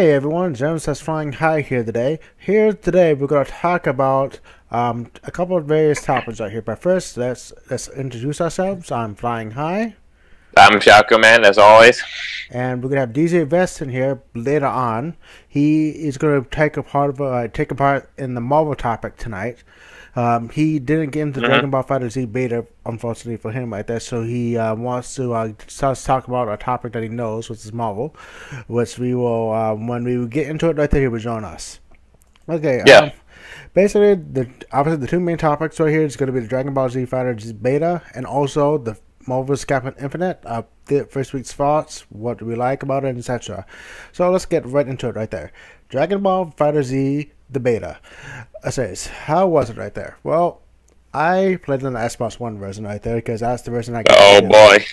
Hey everyone, James that's flying high here today. Here today we're going to talk about a couple of various topics right here. But first, let's introduce ourselves. I'm Flying High, I'm Shotgun Man, as always. and we're going to have DJ Vest in here later on. He is going to take a part in the Marvel topic tonight. He didn't get into hmm Dragon Ball FighterZ beta, unfortunately for him, like that. So he wants to start to talk about a topic that he knows, which is Marvel, which we will when we get into it right there, he will join us. Okay. Yeah. Basically, obviously the two main topics right here is going to be the Dragon Ball Z FighterZ beta and also the Marvel Captain Infinite. The first week's thoughts, what do we like about it, etc. So let's get right into it right there. Dragon Ball FighterZ the beta. I says, how was it right there? Well, I played in the Xbox One version right there because that's the version I got Oh into. boy.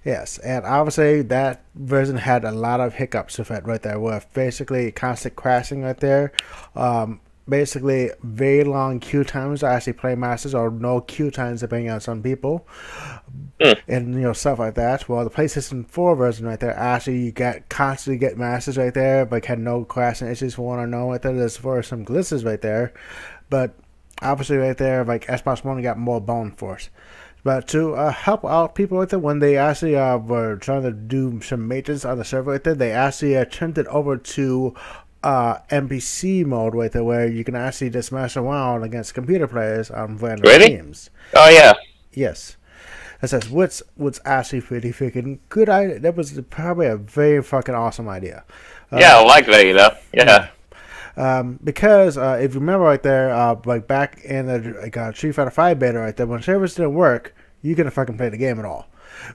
Yes, and obviously that version had a lot of hiccups with it right there, with basically constant crashing right there. Basically, very long queue times to actually play masters, or no queue times depending on some people, Mm. and stuff like that. Well, the PlayStation 4 version right there, actually you got constantly get masters right there, but had no crashing issues for one or no right there. There's for some glitches right there, but obviously right there, like Xbox One got more bone force. But to help out people with it, when they actually were trying to do some maintenance on the server with it, they actually turned it over to MVC mode with it, where you can actually just mess around against computer players on random Really? teams. Oh yeah. Yes. That says what's actually pretty freaking good idea. That was probably a very fucking awesome idea. Yeah, Uh, I like that, yeah. Yeah. Because if you remember right there, like back in the Street Fighter 5 beta right there, when servers didn't work, you couldn't fucking play the game at all.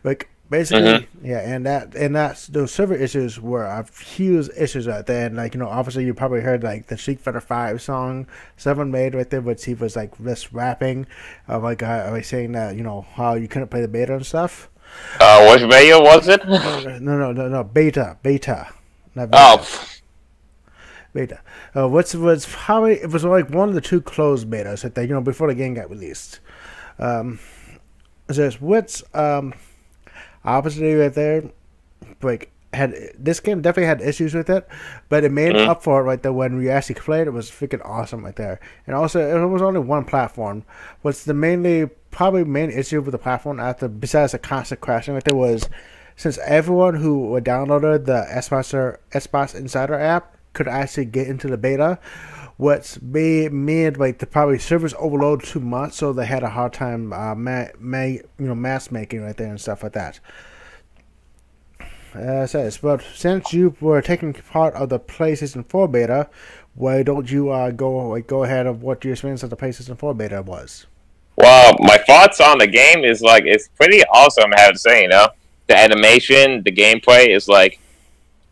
Like basically, hmm yeah, and those server issues were huge issues right there. And like obviously you probably heard like the Street Fighter 5 song Seven made right there, which he was like just rapping, like saying that how you couldn't play the beta and stuff. Which video was it? No, beta, not Oh, beta. Beta. Which was probably it was like one of the two closed betas that before the game got released. Um, says what's obviously right there, like had this game definitely had issues with it, but it made mm. up for it right there when we actually played. It was freaking awesome right there, and also it was only one platform. What's the probably main issue with the platform after besides the constant crashing right there was since everyone who downloaded the Xbox Insider app could actually get into the beta. What's made like the probably servers overload too much, so they had a hard time mask making right there and stuff like that. Says, but since you were taking part of the PlayStation 4 beta, why don't you go ahead of what your experience of the PlayStation 4 beta was? Well, my thoughts on the game is like it's pretty awesome. I have to say, the animation, the gameplay is like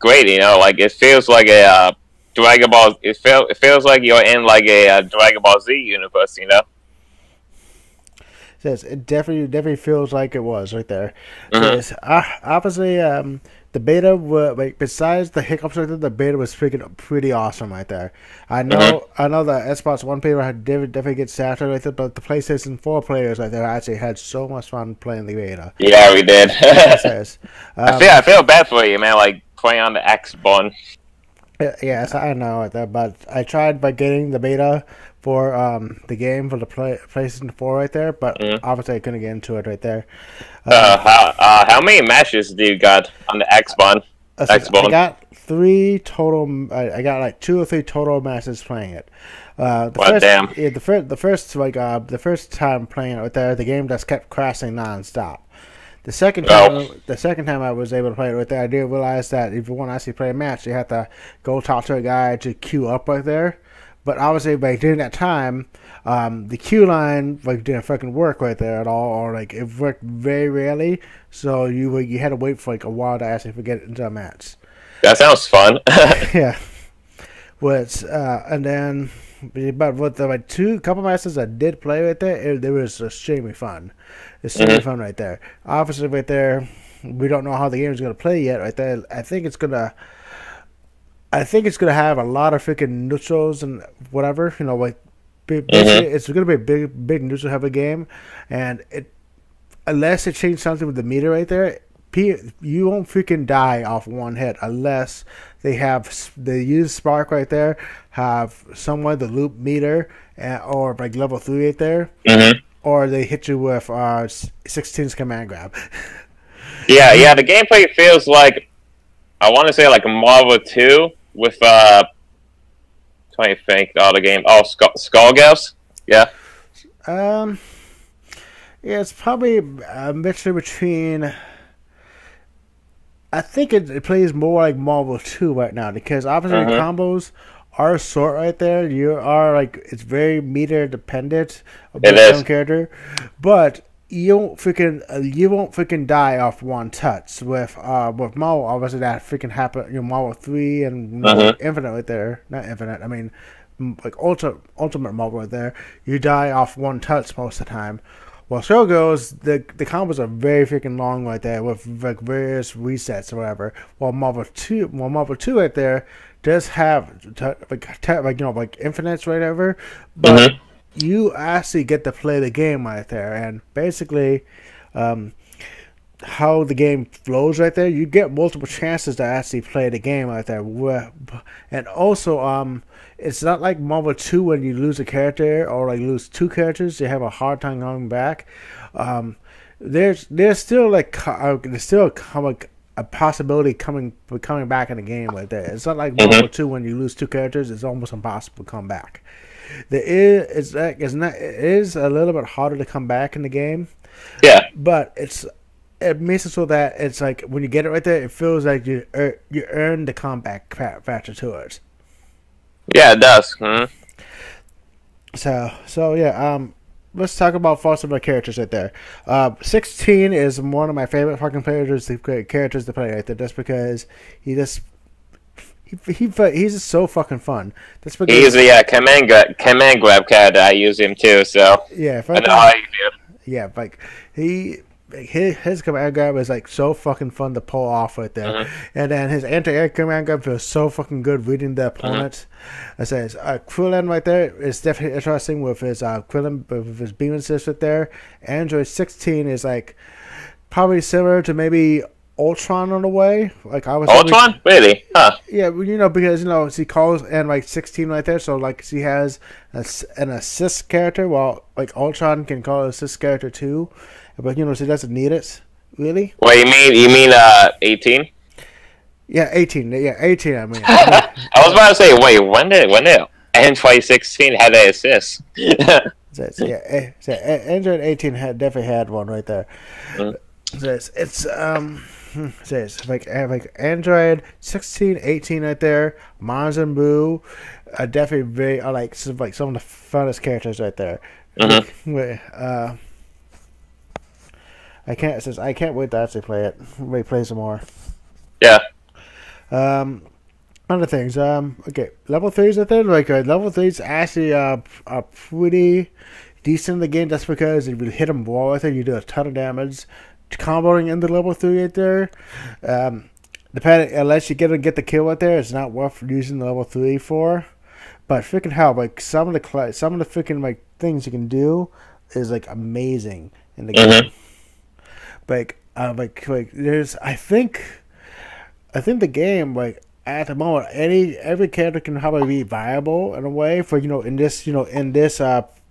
great. Like it feels like a Dragon Ball. It feels like you're in like a Dragon Ball Z universe. Says it definitely feels like it was right there. hmm Says obviously the beta like besides the hiccups right there, the beta was freaking pretty awesome right there. hmm I know the Xbox One player had definitely get saturated with it, but the PlayStation 4 players right there actually had so much fun playing the beta. Yeah, we did. It says I feel I feel bad for you, man. Like playing on the X Bone. yes, I know that, but I tried by getting the beta for the game for the PlayStation 4 right there, but Mm. obviously I couldn't get into it right there. Um, How many matches do you got on the X Bone? Since X I Bone. got three total, I got like two or three total matches playing it. The What first, damn? yeah, the first time playing it right there, the game just kept crashing nonstop. Oh. The second time I was able to play it right there, I did realize that if you want to actually play a match, you have to go talk to a guy to queue up right there. But obviously, like during that time, the queue line like didn't fucking work right there at all, or like it worked very rarely. So you had to wait for like a while to actually get into a match. That sounds fun. Yeah, which and then but with the like two couple matches I did play right there, it was extremely fun. It's extremely hmm fun right there. Obviously, right there, we don't know how the game is gonna play yet. Right there, I think it's gonna have a lot of freaking neutrals and whatever. Like basically, hmm it's gonna be a big neutral heavy game, and it unless they change something with the meter right there, you won't freaking die off one hit unless they use Spark right there, have someone the loop meter, or like level 3 right there, or they hit you with 16's command grab. Yeah. The gameplay feels like, I want to say like a Marvel 2 with trying to think the other game. Oh, Skullgirls. Yeah. Yeah, it's probably a mixture between. I think it plays more like Marvel 2 right now because obviously the combos are short right there. You are like it's very meter dependent about some character, but you won't freaking die off one touch with Marvel. Obviously that freaking happened. Marvel 3 and Infinite right there. Not Infinite. I mean, like Ultimate Marvel right there. You die off one touch most of the time. Well, Showgirls, the combos are very freaking long right there with like various resets or whatever. While Marvel 2 right there does have like infinites right over, but you actually get to play the game right there, and basically, how the game flows right there, you get multiple chances to actually play the game right there, and also it's not like Marvel 2 when you lose a character or like lose two characters, you have a hard time coming back. There's still like a possibility coming back in the game right there. It's not like Marvel 2 when you lose two characters, it's almost impossible to come back. It is a little bit harder to come back in the game. Yeah, but it makes it so that it's like when you get it right there, it feels like you earn the comeback factor to it. Yeah, it does. So yeah. Let's talk about Foster characters right there. 16 is one of my favorite fucking characters to play right there, just because he's just so fucking fun. That's because he's a command grab character. I use him too, so yeah. I know how you feel. Yeah, like his command grab is like so fucking fun to pull off right there, and then his anti-air command grab feels so fucking good reading the opponent. I say Krillin right there is definitely interesting with his Krillin with his beam assist right there. Android 16 is like probably similar to maybe Ultron in a way. Like I was Ultron, really? Huh? Yeah, because he calls and like 16 right there, so like he has an assist character, while like Ultron can call an assist character too, but he doesn't need it really. Well, you mean 18? Yeah, 18. Yeah, 18. I mean, I was about to say, wait, when did Android 16 had an assist? Android 18 definitely had one right there. It's like Android 16, 18 right there. Majin Buu, definitely very like some of the funnest characters right there. I can't wait to actually play it. Wait, play some more. Yeah. Other things. Okay, level 3s right there. Like level 3s actually are pretty decent in the game. That's because if you hit them wall right there, you do a ton of damage. Comboing in the level 3 right there, depending unless you get the kill right there, it's not worth using the level 3 for. But freaking hell, like some of the freaking like things you can do is like amazing in the game. Like there's I think the game like at the moment every character can probably be viable in a way for in this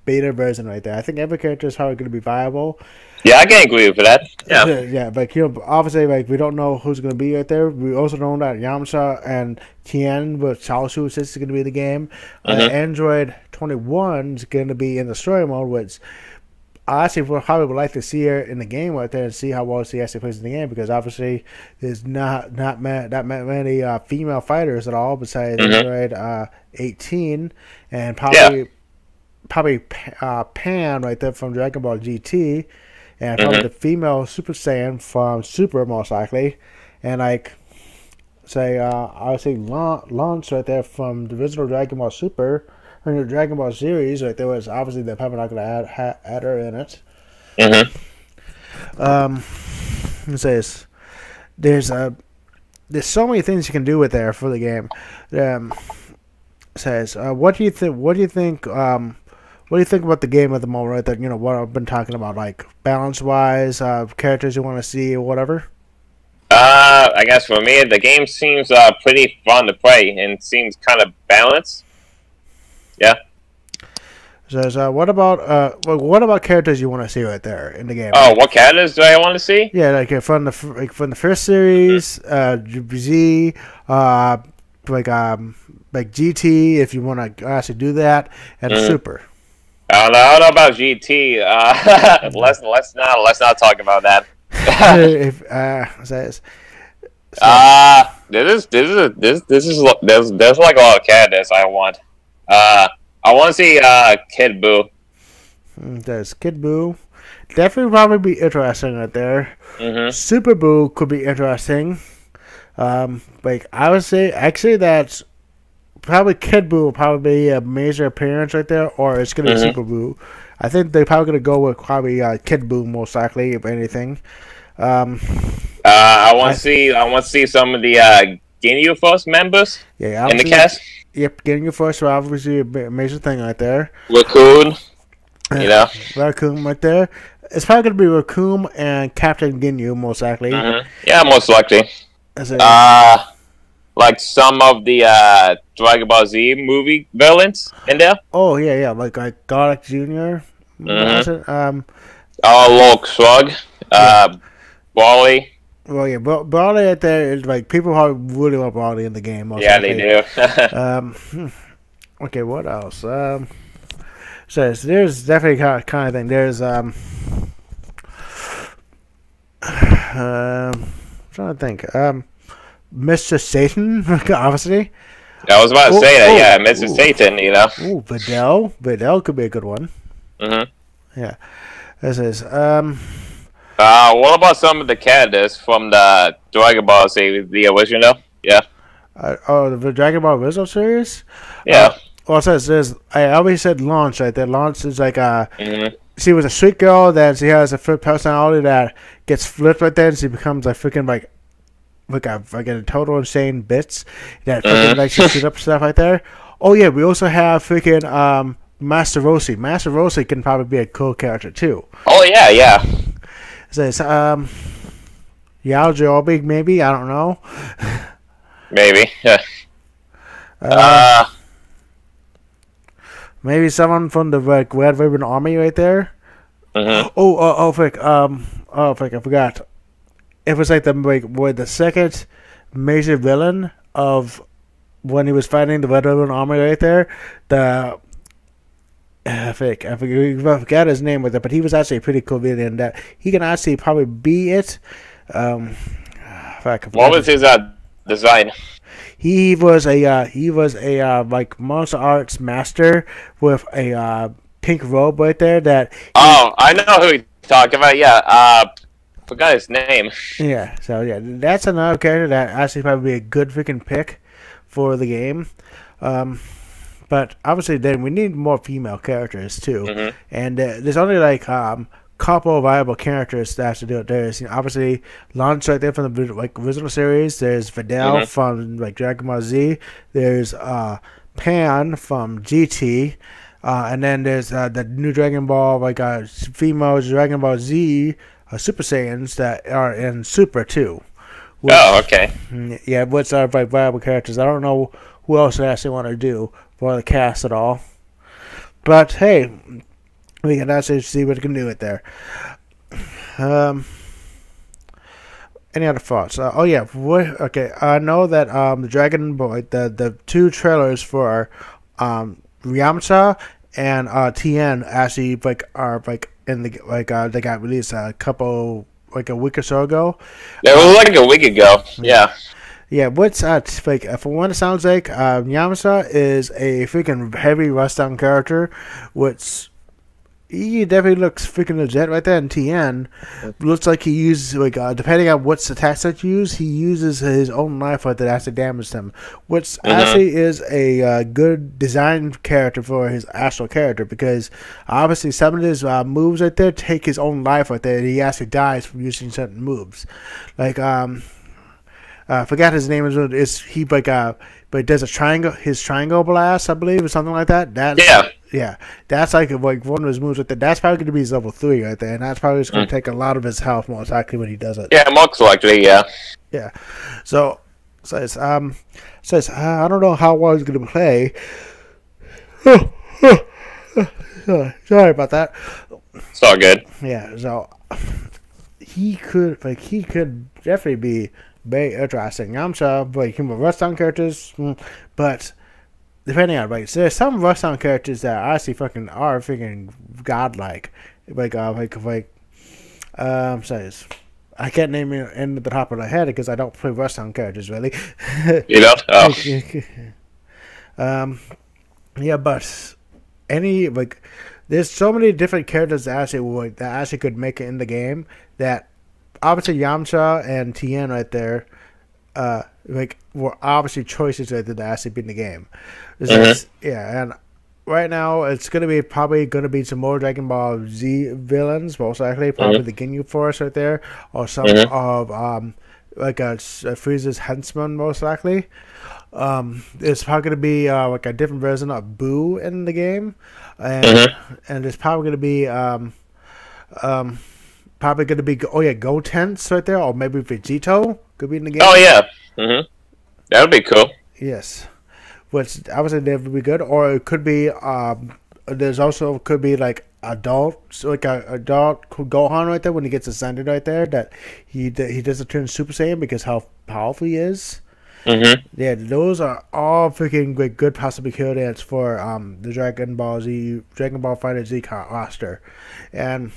beta version right there. I think every character is probably going to be viable. Yeah, I can agree with that. Yeah. Yeah, but obviously, like we don't know who's going to be right there. We also know that Yamcha and Tien with Chaozu is going to be in the game. Android 21 is going to be in the story mode, which I actually probably would like to see her in the game right there and see how well she actually plays in the game, because obviously there's not many female fighters at all besides Android 18 and probably Pan right there from Dragon Ball GT. And probably the female Super Saiyan from Super, most likely. And like, I would say Launch right there from the original Dragon Ball Super, or the Dragon Ball series right there, was obviously they're probably not going to add her in it. It says there's so many things you can do with there for the game. Says what do you think? What do you think about the game at the moment, right there? What I've been talking about, like balance-wise, characters you want to see, or whatever? I guess for me, the game seems pretty fun to play and seems kind of balanced. Yeah. So, what about characters you want to see right there in the game? Oh, what characters do I want to see? Yeah, from the first series, Z, like GT, if you want to actually do that, and Super. I don't know about GT. Let's not talk about that. There's like a lot of characters I want. I want to see Kid Buu. There's Kid Buu. Definitely probably be interesting right there. Super Buu could be interesting. Like I would say, actually, that's probably Kid Buu will probably be a major appearance right there, or it's gonna be Super Buu. I think they're probably gonna go with probably Kid Buu most likely, if anything. I want to see some of the Ginyu Force members in the cast. Yep, Ginyu Force will obviously a major thing right there. Raccoon, Raccoon right there. It's probably gonna be Raccoon and Captain Ginyu most likely. Yeah, most likely. Like some of the Dragon Ball Z movie villains in there. Oh yeah, like Garlic Jr. Lord Shrug, Bali. Well, yeah, Brawley right there is like people probably really want Brawley in the game. They do. Okay, what else? So there's definitely kind of thing. There's trying to think. Mr. Satan, obviously. I was about to say that. Yeah, Mr. Satan. Ooh, Videl could be a good one. Yeah, this is what about some of the characters from the Dragon Ball Z, the original? Yeah. The Dragon Ball original series? Yeah. Well, it says there's. I always said Launch right there. Launch is like she was a sweet girl. Then she has a personality that gets flipped right there, and she becomes like freaking like a total insane bits that freaking like she shoot up stuff right there. Oh yeah, we also have freaking Master Roshi. Master Roshi can probably be a cool character too. Oh yeah. Says Yao Jobi, maybe, I don't know. Maybe, yeah. Maybe someone from the Red Ribbon Army right there. Frick, I forgot. It was like the second major villain of when he was fighting the Red Ribbon Army right there. I forgot his name with it, but he was actually a pretty cool villain. That he can actually probably be it. What was his design? He was a like martial arts master with a pink robe right there. I know who you're talking about. Yeah, forgot his name. Yeah, so yeah, that's another character that actually probably be a good freaking pick for the game. But obviously, then we need more female characters too, and there's only like couple of viable characters that have to do it. There's obviously Launch right there from the original series. There's Videl from like Dragon Ball Z. There's Pan from GT, and then there's the new Dragon Ball female Dragon Ball Z Super Saiyans that are in Super too. Which, okay. Yeah, which are viable characters. I don't know who else I actually want to do for the cast at all. But hey, we can actually see what we can do it there. Any other thoughts? Okay. I know that the Dragon Ball, the two trailers for Ryamcha and Tien actually are in the they got released a week or so ago. It was like a week ago. Yeah. Yeah, what's from what it sounds like, Yamcha is a freaking heavy rust-down character, which he definitely looks freaking legit right there. And Tien looks like he uses depending on what's the attacks that you use, he uses his own knife that actually damages him, which actually is a good design character for his actual character, because obviously some of his moves right there take his own life right there, and he actually dies from using certain moves, like I forgot his name but does a triangle, his triangle blast, I believe, or something like that. Yeah, that's like one of his moves right there. That's probably going to be his level 3 right there, and that's probably just going to take a lot of his health most likely when he does it. Yeah, most likely, yeah. Yeah. So says I don't know how well he's gonna play. Sorry about that. It's all good. Yeah. So he could definitely be very interesting. I'm sure, like him with Rust-on characters, but depending on there's some Rust-on characters that actually fucking are freaking godlike. Says I can't name it in the top of my head because I don't play Rust-on characters really. You know? Oh. Yeah, but any there's so many different characters that actually could make it in the game that obviously Yamcha and Tien right there, were obviously choices right there that actually be in the game. Yeah, and right now it's probably gonna be some more Dragon Ball Z villains, most likely probably the Ginyu Force right there, or some of Frieza's henchmen most likely. It's probably going to be a different version of Boo in the game, and it's probably going to be Gotenks right there, or maybe Vegito could be in the game. Oh yeah, that would be cool. Yes, which obviously that would be good, or it could be there's also could be adult Gohan right there when he gets ascended right there that he doesn't turn Super Saiyan because how powerful he is. Yeah, those are all freaking good possibilities for the Dragon Ball FighterZ roster, and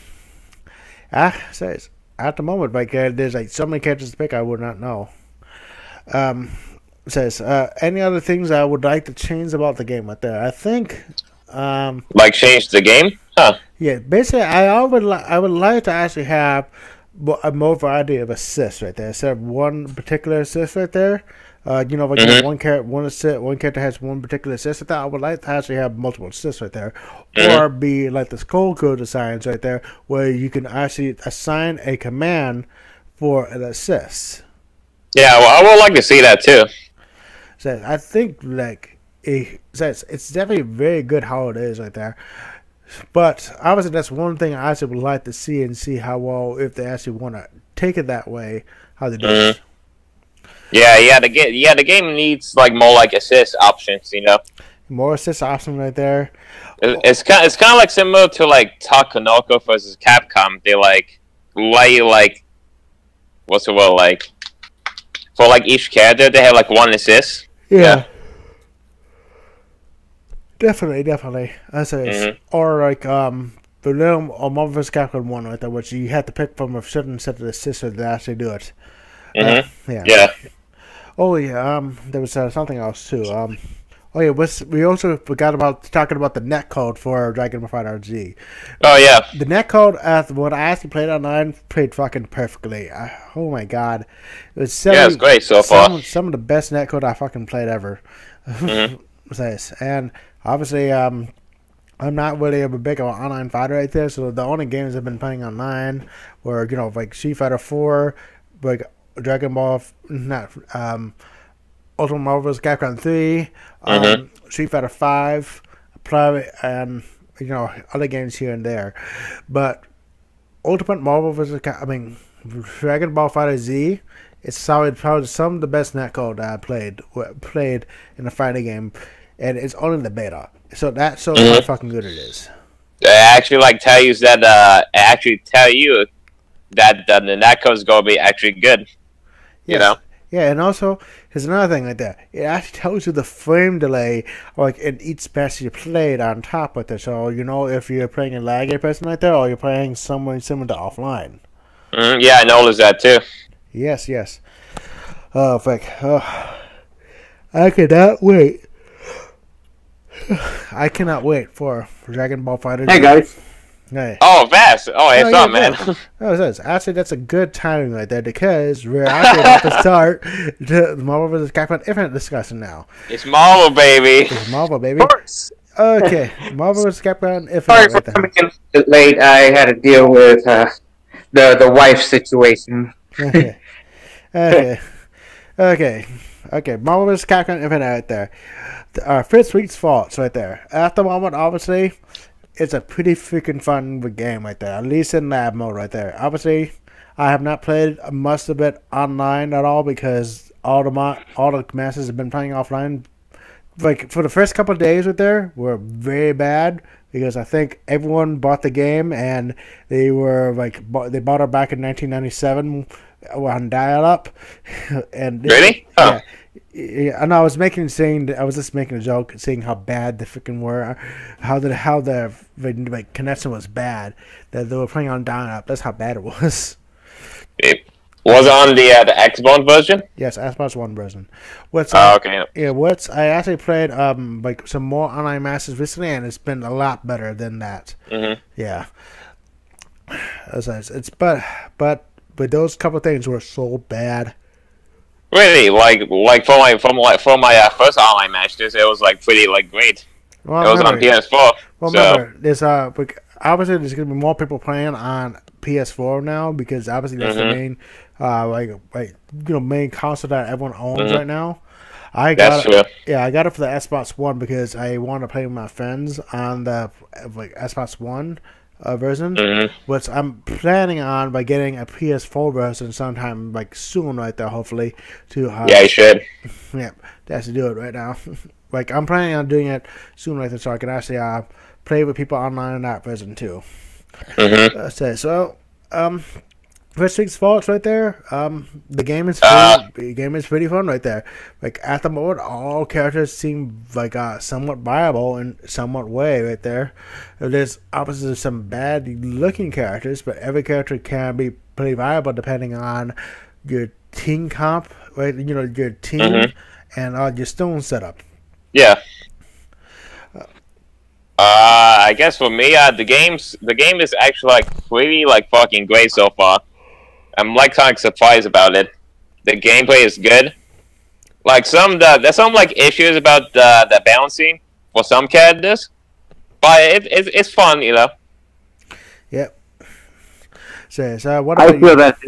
says at the moment there's so many characters to pick I would not know. Says any other things I would like to change about the game right there. I think change the game, huh? Yeah, basically I would like to actually have a more variety of assists right there instead of one particular assist right there. One character has one particular assist right there. I would like to actually have multiple assists right there, or be like the Skull Code assigns right there, where you can actually assign a command for an assist. Yeah, well, I would like to see that too. So I think it's definitely very good how it is right there. But obviously, that's one thing I actually would like to see how well if they actually want to take it that way, how they do it. Yeah, the game needs more assist options, More assist option right there. It's kind of similar to Takenoko versus Capcom. They what's the word for each character they have one assist. Yeah. Definitely. That's it. Or the little Marvel vs. Capcom one right there, which you have to pick from a certain set of assists to actually do it. Yeah. Oh yeah. There was something else too. We also forgot about talking about the netcode for Dragon Ball FighterZ. Oh yeah. The netcode when I actually played online played fucking perfectly. Oh my god, it was it's great so far. Some of the best netcode I fucking played ever. And obviously, I'm not really a big online fighter right there. So the only games I've been playing online were Street Fighter 4, Dragon Ball, Ultimate Marvel vs. Capcom 3, Street Fighter 5, and other games here and there. But Ultimate Marvel vs. Dragon Ball FighterZ, it's probably some of the best netcode that I played in a fighting game, and it's only the beta. So that shows how fucking good it is. They actually tell you that the netcode is gonna be actually good. Yes. Yeah, and also here's another thing like that. It actually tells you the frame delay in each match you played on top of it. So if you're playing a laggy person like that, or you're playing someone similar to offline. Yeah, I noticed that too. Yes. Oh, fuck. I cannot wait. I cannot wait for Dragon Ball FighterZ. Hey guys. Hey. Oh, fast. Oh, it's up, man. Actually, that's a good timing right there because we're actually about to start the Marvel vs. Capcom Infinite discussion now. It's Marvel, baby. It's Marvel, baby. Of course. Okay, Marvel vs. Capcom Infinite. Sorry for coming in late. I had to deal with the wife situation. Okay. Marvel vs. Capcom Infinite right there. Fifth Week's Faults right there. At the moment, obviously, it's a pretty freaking fun game right there. At least in lab mode right there. Obviously, I have not played much of it online at all because all the masters have been playing offline. Like for the first couple of days with there were very bad because I think everyone bought the game and they were like they bought it back in 1997 on dial-up, and Really? Huh. yeah, and I was just making a joke, saying how bad the freaking were, how the like, connection was bad, that they were playing on dial-up. That's how bad it was. It was on the Xbox version. Yes, Xbox One version. Okay. Yeah, I actually played like some more online masters recently, and it's been a lot better than that. Mm-hmm. Yeah, but those couple of things were so bad. Really, like from my first online matches, it was like pretty like great. Well, It was on PS4. Well, So remember, obviously there's gonna be more people playing on PS4 now because obviously that's the main, main console that everyone owns right now. that's true. Yeah, I got it for the Xbox One because I want to play with my friends on the Xbox One version, which I'm planning on by getting a PS4 version sometime like soon, right there, hopefully. Yeah, you should. Yeah, that's to do it right now. Like I'm planning on doing it soon, right there, so I can actually play with people online on that version too. So, first week's faults right there. The game is pretty fun right there. Like at the moment, all characters seem like somewhat viable in somewhat way right there. There's obviously some bad looking characters, but every character can be pretty viable depending on your team comp, right? You know, your team and your stone setup. Yeah. I guess for me, the game is actually like pretty like fucking great so far. I'm like kind of surprised about it. The gameplay is good. Like there's some like issues about the balancing for some characters, but it's fun, you know. Yep. So what I about feel you? that.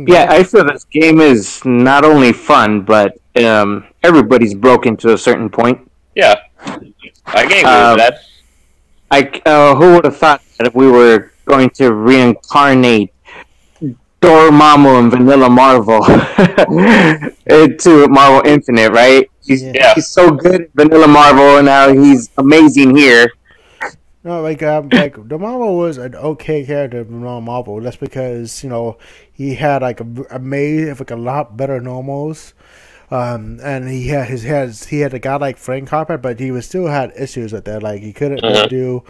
Yeah, I feel this game is not only fun, but everybody's broken to a certain point. Yeah, I can agree with that. Who would have thought that if we were going to reincarnate Dormammu and Vanilla Marvel into Marvel Infinite, right? Yeah. He's so good at Vanilla Marvel, and now he's amazing here. No, like Dormammu was an okay character from Marvel. That's because he had like a lot better normals. And he had a godlike frame carpet, but he still had issues with that. Like he couldn't just do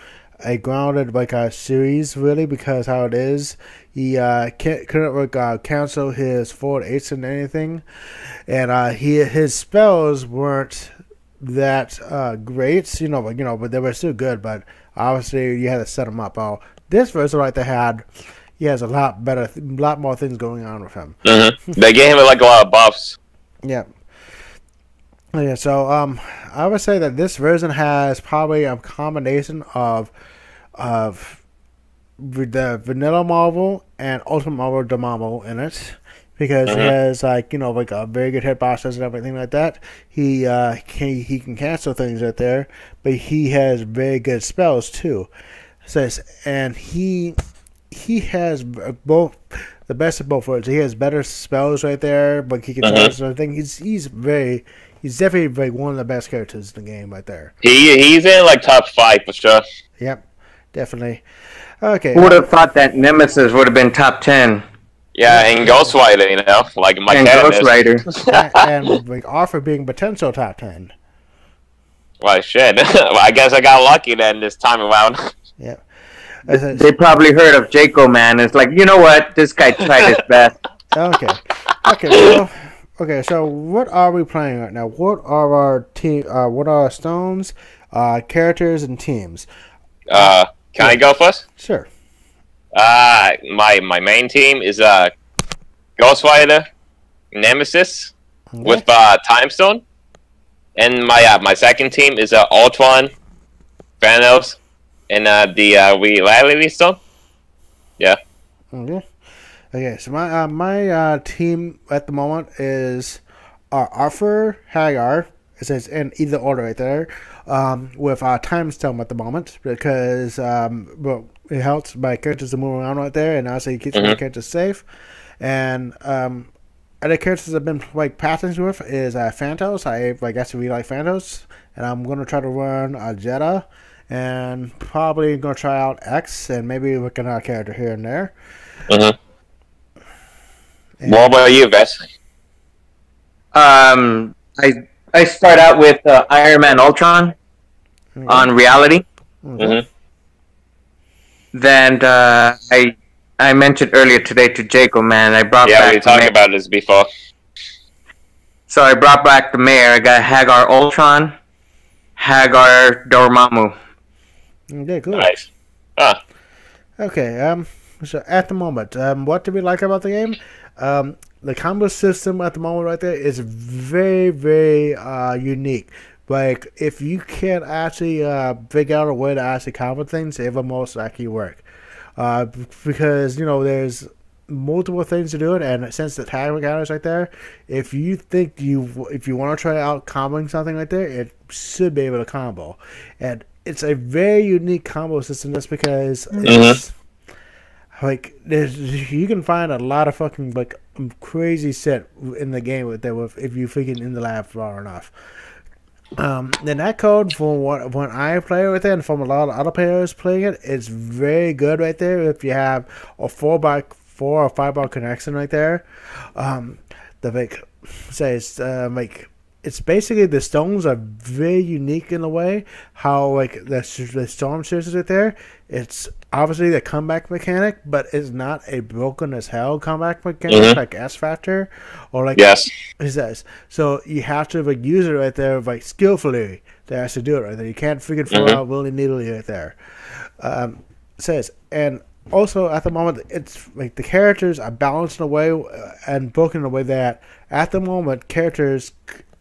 a grounded like a series really because how it is, he couldn't cancel his forward eights and anything, and his spells weren't that great, but they were still good. But obviously you had to set him up. This version like he has a lot more things going on with him. They gave him like a lot of buffs. Yeah. Yeah, so I would say that this version has probably a combination of the Vanilla Marvel and Ultimate Marvel Dormammu in it because he has like a very good hitboxes and everything like that. He can cancel things right there, but he has very good spells too. And he has both. The best of both worlds. He has better spells right there, but he can charge everything. He's definitely one of the best characters in the game right there. He's in like top 5 for sure. Yep, definitely. Okay. Who would have thought that Nemesis would have been top 10? Yeah, and Ghost Rider, like my and Ghost Rider, and like Arthur being potential top 10. Well, shit. Well, I guess I got lucky then this time around. Yep. They probably heard of Jaco Man. It's like, you know what? This guy tried his best. Okay. So what are we playing right now? What are our team? What are our stones, characters, and teams? Can I go first? Sure. My main team is Ghost Rider, Nemesis with Time Stone, and my second team is Ultron, Thanos, and the Reality Stone. Yeah. Okay. So my team at the moment is Arthur, Hagar. It says in either order right there. With Time Stone at the moment because it helps my characters to move around right there, and also it keeps my characters safe. And other characters I've been like practicing with is Phantos. I guess really like Phantos, and I'm gonna try to run Jetta, and probably gonna try out X, and maybe look at another character here and there. And what about you, Vess? I start out with Iron Man Ultron on reality. Then I mentioned earlier today to Jacob, man, I brought back. Yeah, we talked about this before. So I brought back the mayor. I got Hagar Ultron, Hagar Dormammu. Okay, cool. Nice. Okay. So at the moment, what do we like about the game? The combo system at the moment right there is very, very unique. Like, if you can't actually figure out a way to actually combo things, it will most likely work. Because, there's multiple things to do it, and since the tag mechanic is right there, if you want to try out comboing something right there, it should be able to combo. And it's a very unique combo system just because it's like you can find a lot of fucking like crazy set in the game with that if you figure in the lab far enough. The netcode from when I play with it and from a lot of other players playing it, it's very good right there. If you have a 4x4 or 5-bar connection right there, it's basically the stones are very unique in a way. How like the storm series right there, it's obviously the comeback mechanic, but it's not a broken as hell comeback mechanic like S Factor or like yes. It says. So you have to like use it right there like skillfully to actually do it right there. You can't figure it out willy nilly right there. Says and also at the moment it's like the characters are balanced in a way and broken in a way that at the moment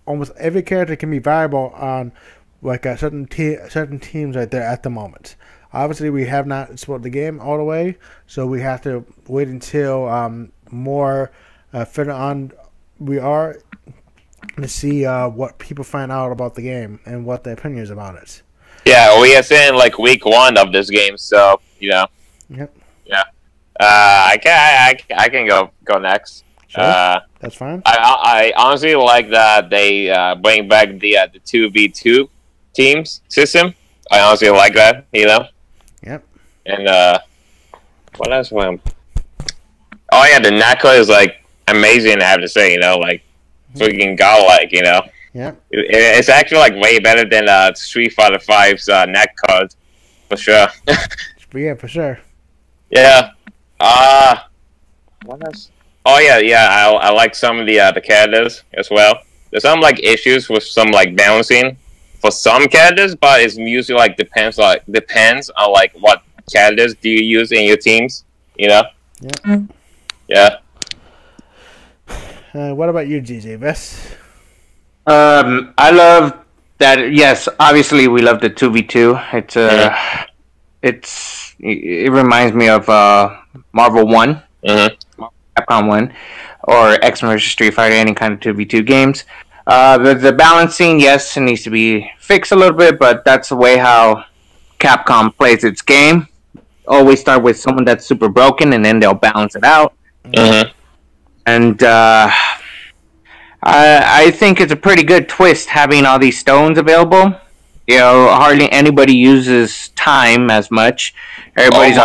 almost every character can be viable on like a certain teams right there at the moment. Obviously, we have not explored the game all the way, so we have to wait until more further on we are to see what people find out about the game and what their opinions about it. Yeah, we are in like week 1 of this game, so Yep. Yeah. I can go next. Sure. That's fine. I honestly like that they bring back the 2v2 teams system. I honestly like that, Yep. And what else? Oh yeah, the netcode is like amazing. I have to say, like freaking godlike. Yep. It's actually like way better than Street Fighter V's netcode for sure. Yeah, for sure. Yeah. What else? Oh yeah. I like some of the characters as well. There's some like issues with some like balancing for some characters, but it's usually like depends on like what characters do you use in your teams. Yeah. Yeah. What about you, GJ Vess? I love that. Yes, obviously we love the 2v2. It reminds me of Marvel 1, Capcom 1, or X vs Street Fighter, any kind of 2v2 games. The balancing, yes, it needs to be fixed a little bit, but that's the way how Capcom plays its game. Always start with someone that's super broken, and then they'll balance it out. And I think it's a pretty good twist having all these stones available. Hardly anybody uses time as much. Everybody's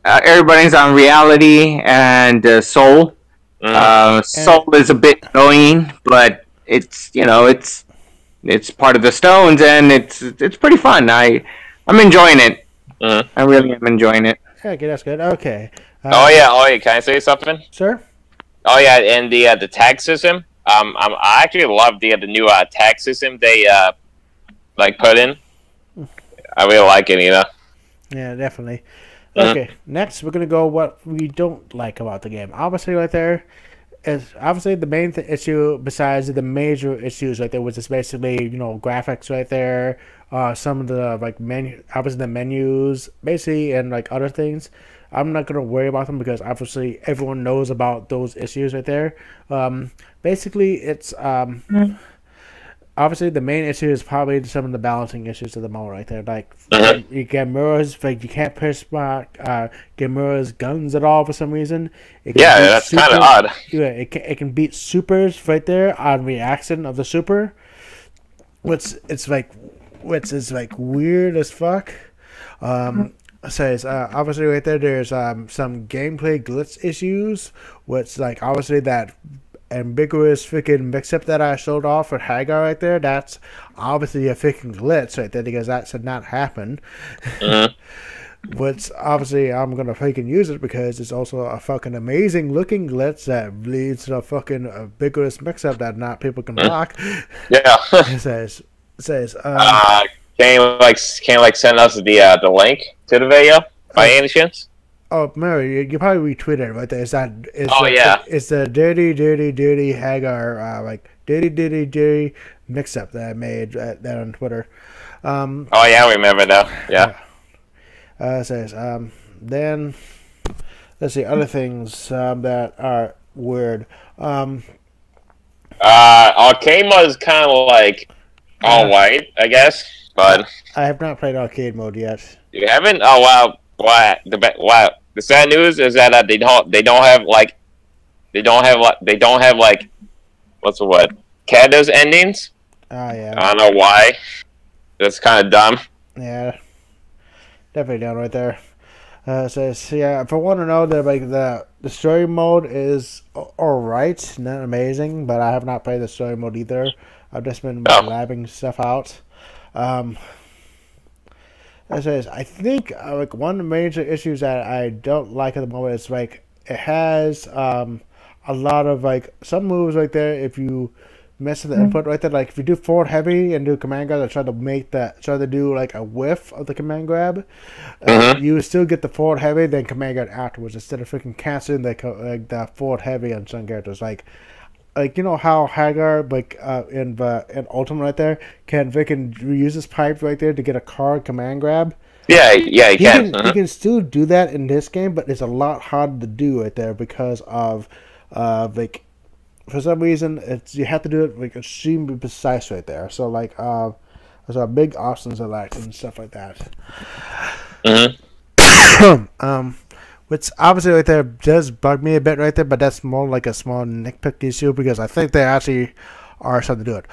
everybody's on reality and soul. Soul is a bit annoying, but it's part of the stones, and it's pretty fun. I'm enjoying it. I really am enjoying it. Okay, that's good. Okay. Oh yeah. Can I say something? Sure. Oh yeah, and the tag system. I actually love the new tag system they put in. I really like it. Yeah, definitely. Okay, next we're gonna go what we don't like about the game. Obviously, right there is obviously the main issue besides the major issues right there, which is basically graphics right there, some of the obviously the menus, basically, and like other things. I'm not gonna worry about them because obviously everyone knows about those issues right there. Basically, it's obviously the main issue is probably some of the balancing issues of the moment right there. Like you get mirrors, like you can't push get mirrors guns at all for some reason. It can that's kind of odd. Yeah, it can beat supers right there on reaction of the super, which is like weird as fuck. Says obviously right there. There's some gameplay glitch issues, which like obviously that ambiguous freaking mix-up that I showed off with Hagar right there, that's obviously a freaking glitch right there because that should not happen. Which obviously I'm gonna freaking use it because it's also a fucking amazing looking glitch that leads to a fucking ambiguous mix-up that not people can block. Yeah. It says can you send us the link to the video by any chance? Oh, Mary, you probably retweeted it right there. It's the dirty Hagar, like dirty mix-up that I made that on Twitter. I remember now. Yeah. It says, then, let's see, other things that are weird. Arcade mode is kind of like alright, I guess, but I have not played arcade mode yet. You haven't? Oh wow! Wow! The sad news is that they don't have what's the word? Canada's endings. Oh yeah. I don't know why. That's kind of dumb. Yeah. Definitely down right there. Says if I want to know that like the story mode is alright, not amazing, but I have not played the story mode either. I've just been labbing stuff out. I think like one of the major issues that I don't like at the moment is like it has a lot of like some moves right there. If you mess with the input right there, like if you do forward heavy and do command grab, try to do like a whiff of the command grab, you still get the forward heavy, then command grab afterwards instead of freaking canceling the forward heavy on some characters. Like you know how Hagar in Ultimate right there can reuse his pipe right there to get a card command grab. Yeah, he can. He can still do that in this game, but it's a lot harder to do right there because of for some reason you have to do it like extremely precise right there. So like there's a big options select and stuff like that. Which obviously right there does bug me a bit right there, but that's more like a small nitpick issue because I think they actually are something to do it.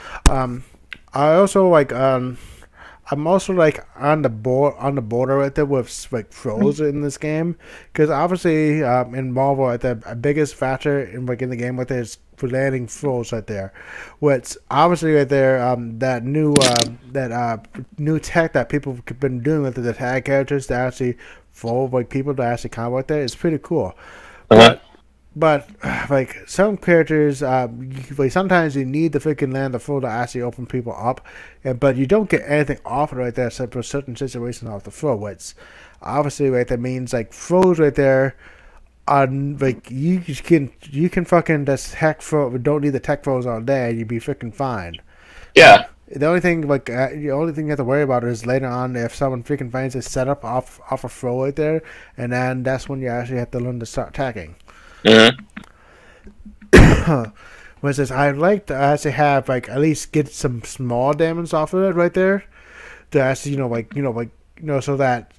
I also like I'm also like on the border right there with like throws in this game because obviously in Marvel right there, a biggest factor in like in the game right there is for landing throws right there, which obviously right there that new tech that people have been doing with the tag characters to actually throw like people to actually combo right there is pretty cool. But like some characters, like sometimes you need to freaking land the throw to actually open people up, but you don't get anything off it right there except for certain situations off the throw. Which obviously right there means like throws right there are like you can fucking just heck throw, but don't need the tech throws all day, and you'd be freaking fine. Yeah. The only thing you have to worry about is later on if someone freaking finds a setup off a throw right there, and then that's when you actually have to learn to start attacking. Which is I'd like to actually have like at least get some small damage off of it right there to actually so that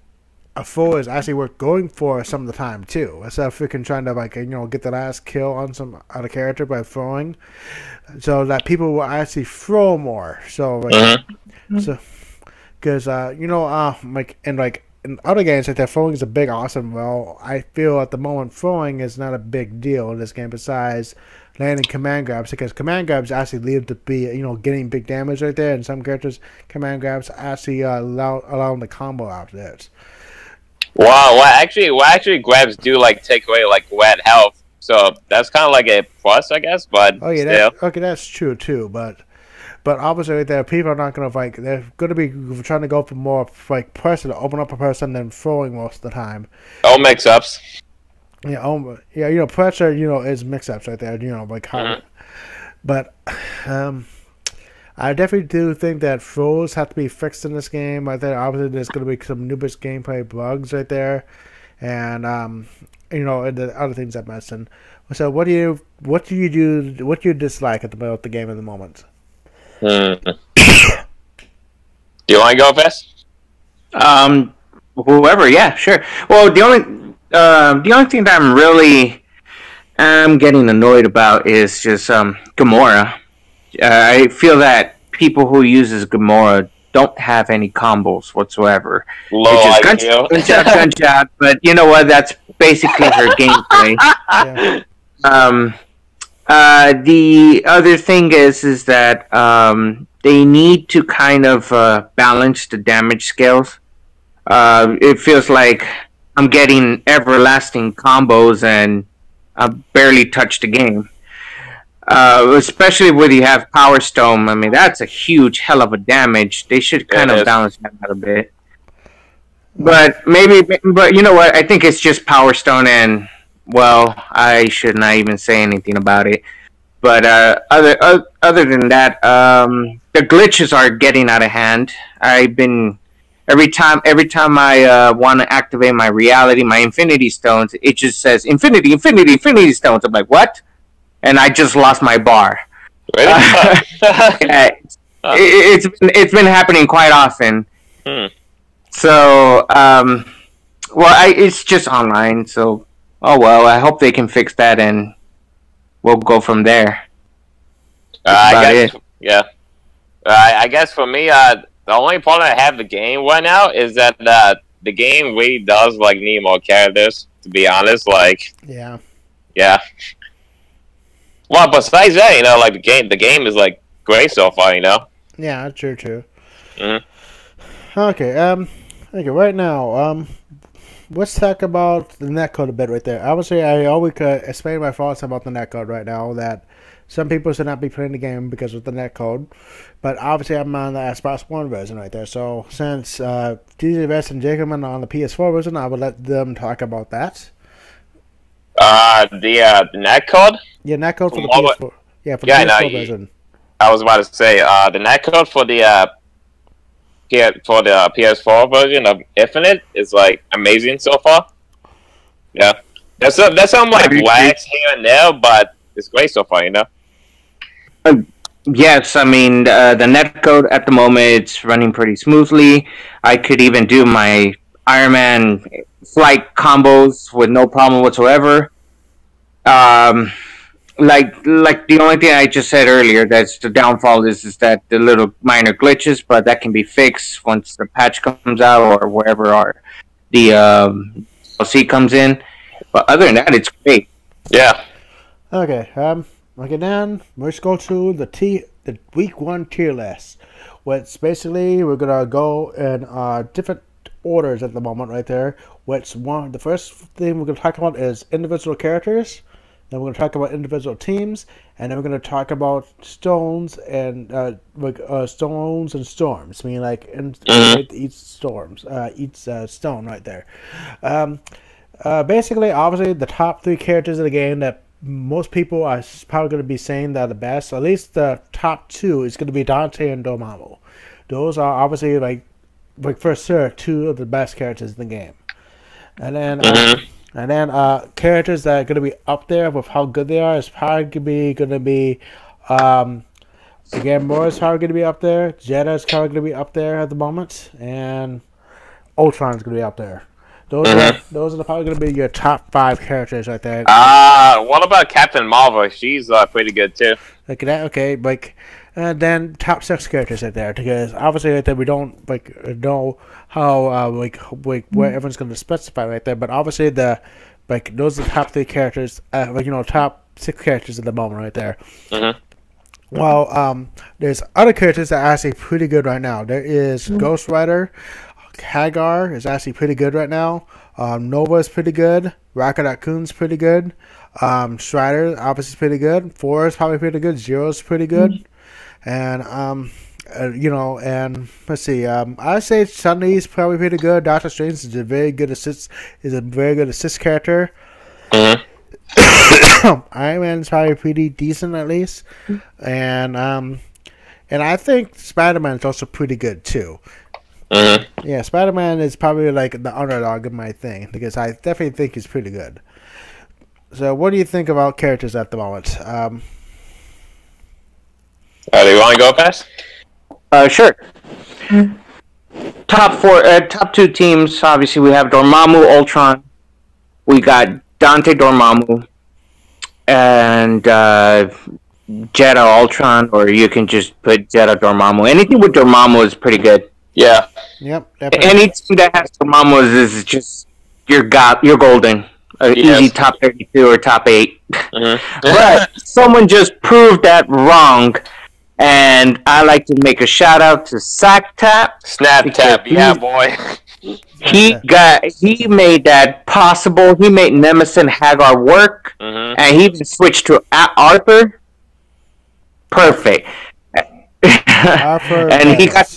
a foe is actually worth going for some of the time too instead of freaking trying to get the last kill on some other character by throwing, so that people will actually throw more. So because in other games, like that throwing is a big awesome. Well, I feel at the moment throwing is not a big deal in this game besides landing command grabs because command grabs actually lead to be getting big damage right there, and some characters command grabs actually allow them to combo after this. Wow, what actually grabs do like take away like wet health, so that's kind of like a plus, I guess. But that's true too, But obviously, right there, people are not going to they're going to be trying to go for more person to open up a person than throwing most of the time. Oh, mix-ups. Yeah, pressure, is mix-ups right there. But I definitely do think that throws have to be fixed in this game right there. Obviously, there's going to be some numerous gameplay bugs right there, and and the other things I mentioned. So, what do you dislike about the game at the moment? Do you want to go first? Whoever, yeah, sure. Well, the only thing that I'm getting annoyed about is just Gamora. I feel that people who uses Gamora don't have any combos whatsoever. Low It's just IQ. gunshot. But you know what? That's basically her gameplay. Yeah. The other thing is that they need to kind of balance the damage scales. It feels like I'm getting everlasting combos and I barely touch the game. Especially when you have Power Stone. I mean, that's a huge hell of a damage. They should kind of balance that out a bit. But you know what? I think it's just Power Stone, and well, I should not even say anything about it. But other than that, the glitches are getting out of hand. I've been every time I want to activate my reality, my Infinity Stones, it just says Infinity, Infinity, Infinity Stones. I'm like, what? And I just lost my bar. Really? Yeah, it's been happening quite often. So, it's just online. So, oh well. I hope they can fix that, and we'll go from there. I guess for me, the only problem I have the game right now is that the game really does like need more characters. To be honest, like Yeah. Well, besides that, like the game is like great so far. Yeah, true. Mm-hmm. Okay. Okay. Right now, let's talk about the netcode a bit right there. Obviously, I always explain my thoughts about the netcode right now. That some people should not be playing the game because of the netcode, but obviously, I'm on the Xbox One version right there. So since DBFZ and Jacob are on the PS4 version, I will let them talk about that. The netcode. Yeah, netcode for the PS4. Yeah, for the PS4 version. I was about to say the netcode for the PS4 version of Infinite is like amazing so far. Yeah, there's some like lags here and there, but it's great so far. Yes, I mean the netcode at the moment it's running pretty smoothly. I could even do my Iron Man flight combos with no problem whatsoever. Like the only thing I just said earlier that's the downfall is that the little minor glitches, but that can be fixed once the patch comes out or wherever the DLC comes in. But other than that, it's great. Yeah. Okay. Okay. Then let's go to the week 1 tier list. Which basically we're gonna go in different orders at the moment right there. The first thing we're gonna talk about is individual characters. Then we're going to talk about individual teams, and then we're going to talk about stones and stones and storms. I mean, like each stone right there. Basically, obviously, the top 3 characters of the game that most people are probably going to be saying that are the best. At least the top 2 is going to be Dante and Dormammu. Those are obviously like for sure 2 of the best characters in the game. And then characters that are going to be up there with how good they are is probably going to be Gamora is probably going to be up there. Jetta's probably going to be up there at the moment. And Ultron's going to be up there. Those are probably going to be your top 5 characters right there. What about Captain Marvel? She's pretty good too. Okay, then top 6 characters right there, because obviously right there we don't know how where everyone's going to specify right there, but obviously those are the top 3 characters, top 6 characters at the moment right there. Well, there's other characters that are actually pretty good right now. There is Ghost Rider. Hagar is actually pretty good right now. Nova is pretty good. Rocket Raccoon's pretty good. Strider obviously is pretty good. Four is probably pretty good. Zero's pretty good. And and let's see. I say Sunday's probably pretty good. Doctor Strange is a very good assist character. Iron Man's probably pretty decent at least, and I think Spider-Man is also pretty good too. Yeah, Spider-Man is probably like the underdog of my thing because I definitely think he's pretty good. So, what do you think about characters at the moment? Do you want to go fast? Sure. Top two teams. Obviously, we have Dormammu Ultron. We got Dante Dormammu and Jetta Ultron, or you can just put Jetta Dormammu. Anything with Dormammu is pretty good. Yeah. Yep. Definitely. Any team that has Dormammu is just you're golden. Easy top 32 or top 8. Mm-hmm. But someone just proved that wrong. And I like to make a shout out to SackTap. Snap Tap, yeah, boy. He made that possible. He made Nemesis and Hagar work, and he even switched to Arthur. Perfect. Arthur, and he got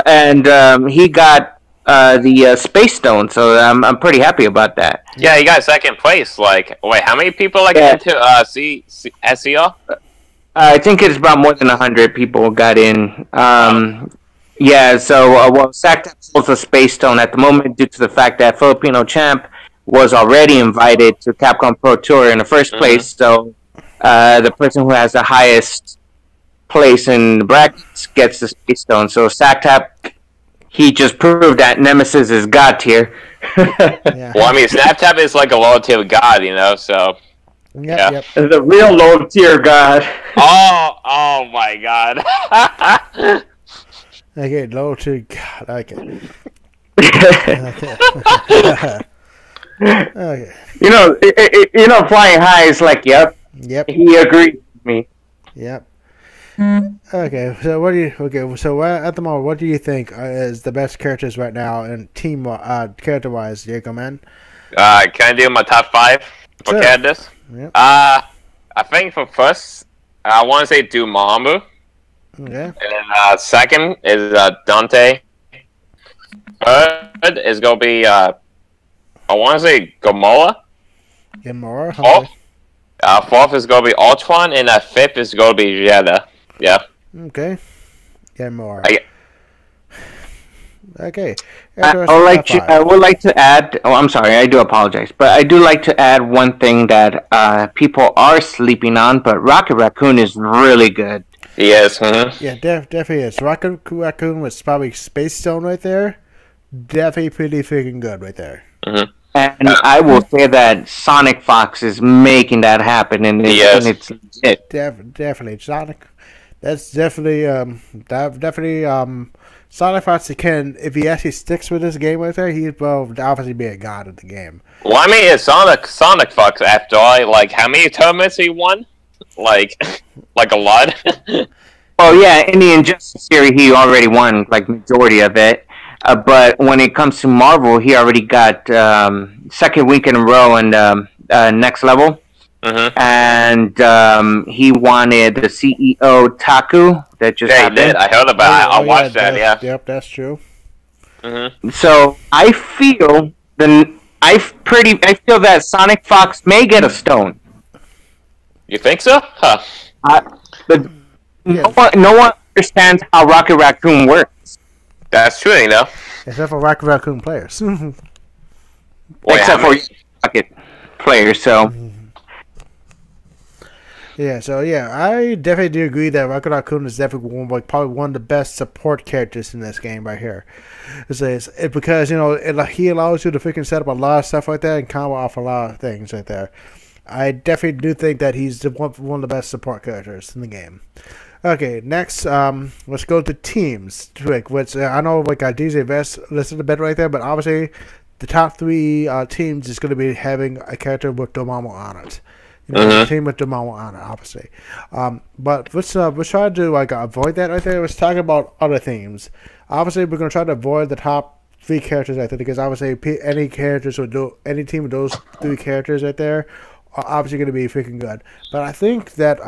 and he got the Space Stone. So I'm pretty happy about that. Yeah, he got second place. Like, wait, how many people into SEO? I think it's about more than 100 people got in. Yeah, so SackTap holds a Space Stone at the moment due to the fact that Filipino Champ was already invited to Capcom Pro Tour in the first place. So the person who has the highest place in the brackets gets the Space Stone. So SackTap, he just proved that Nemesis is God tier. Yeah. Well, I mean, SnapTap is like a low tier god, you know. So. Yep. The real low tier god. Oh my god. Okay, low to God. Okay. Okay. Flying high is like, yep. He agreed with me. Yep. Okay, so at the moment, what do you think is the best characters right now in team character wise, Diego, man? Can I do my top 5 for characters? Yep. I think for first, I want to say Dormammu. Okay. And then second is Dante. Third is gonna be I want to say Gamora. Gamora. Fourth is gonna be Ultron, and fifth is gonna be Jetta. Yeah. Okay. Gamora. Okay. I would like to add. Oh, I'm sorry. I do apologize, but I do like to add one thing that people are sleeping on. But Rocket Raccoon is really good. Yes. Mm-hmm. Yeah, definitely is. Rocket Raccoon was probably Space Stone right there. Definitely pretty freaking good right there. Mm-hmm. And I will say that Sonic Fox is making that happen, and it's legit. Definitely Sonic. That's definitely Sonic Fox can, if he actually sticks with this game right there, he will obviously be a god of the game. Well, I mean, it's Sonic Fox after all. Like, how many tournaments he won? Like a lot. Oh yeah, in the Injustice series, he already won like majority of it. But when it comes to Marvel, he already got second week in a row in Next Level. Mm-hmm. And he wanted the CEO Taku that just happened. He did. I heard about it. I watched that. Yeah. Yep, that's true. Mm-hmm. So I feel that Sonic Fox may get a stone. You think so? Huh. No one understands how Rocket Raccoon works. That's true, you know. Except for Rocket Raccoon players. Except for Rocket players, so. Yeah, I definitely do agree that Rocket Raccoon is definitely probably one of the best support characters in this game right here. Because he allows you to freaking set up a lot of stuff like that and combo off a lot of things right there. I definitely do think that he's one of the best support characters in the game. Okay, next, let's go to teams, which I know DBFZ listed a bit right there, but obviously the top 3 teams is going to be having a character with Dormammu on it. A team with Dormammu on it, obviously. But let's try to avoid that right there. Let's talk about other themes. Obviously, we're going to try to avoid the top 3 characters right there because obviously any team with those 3 characters right there are obviously going to be freaking good. But I think that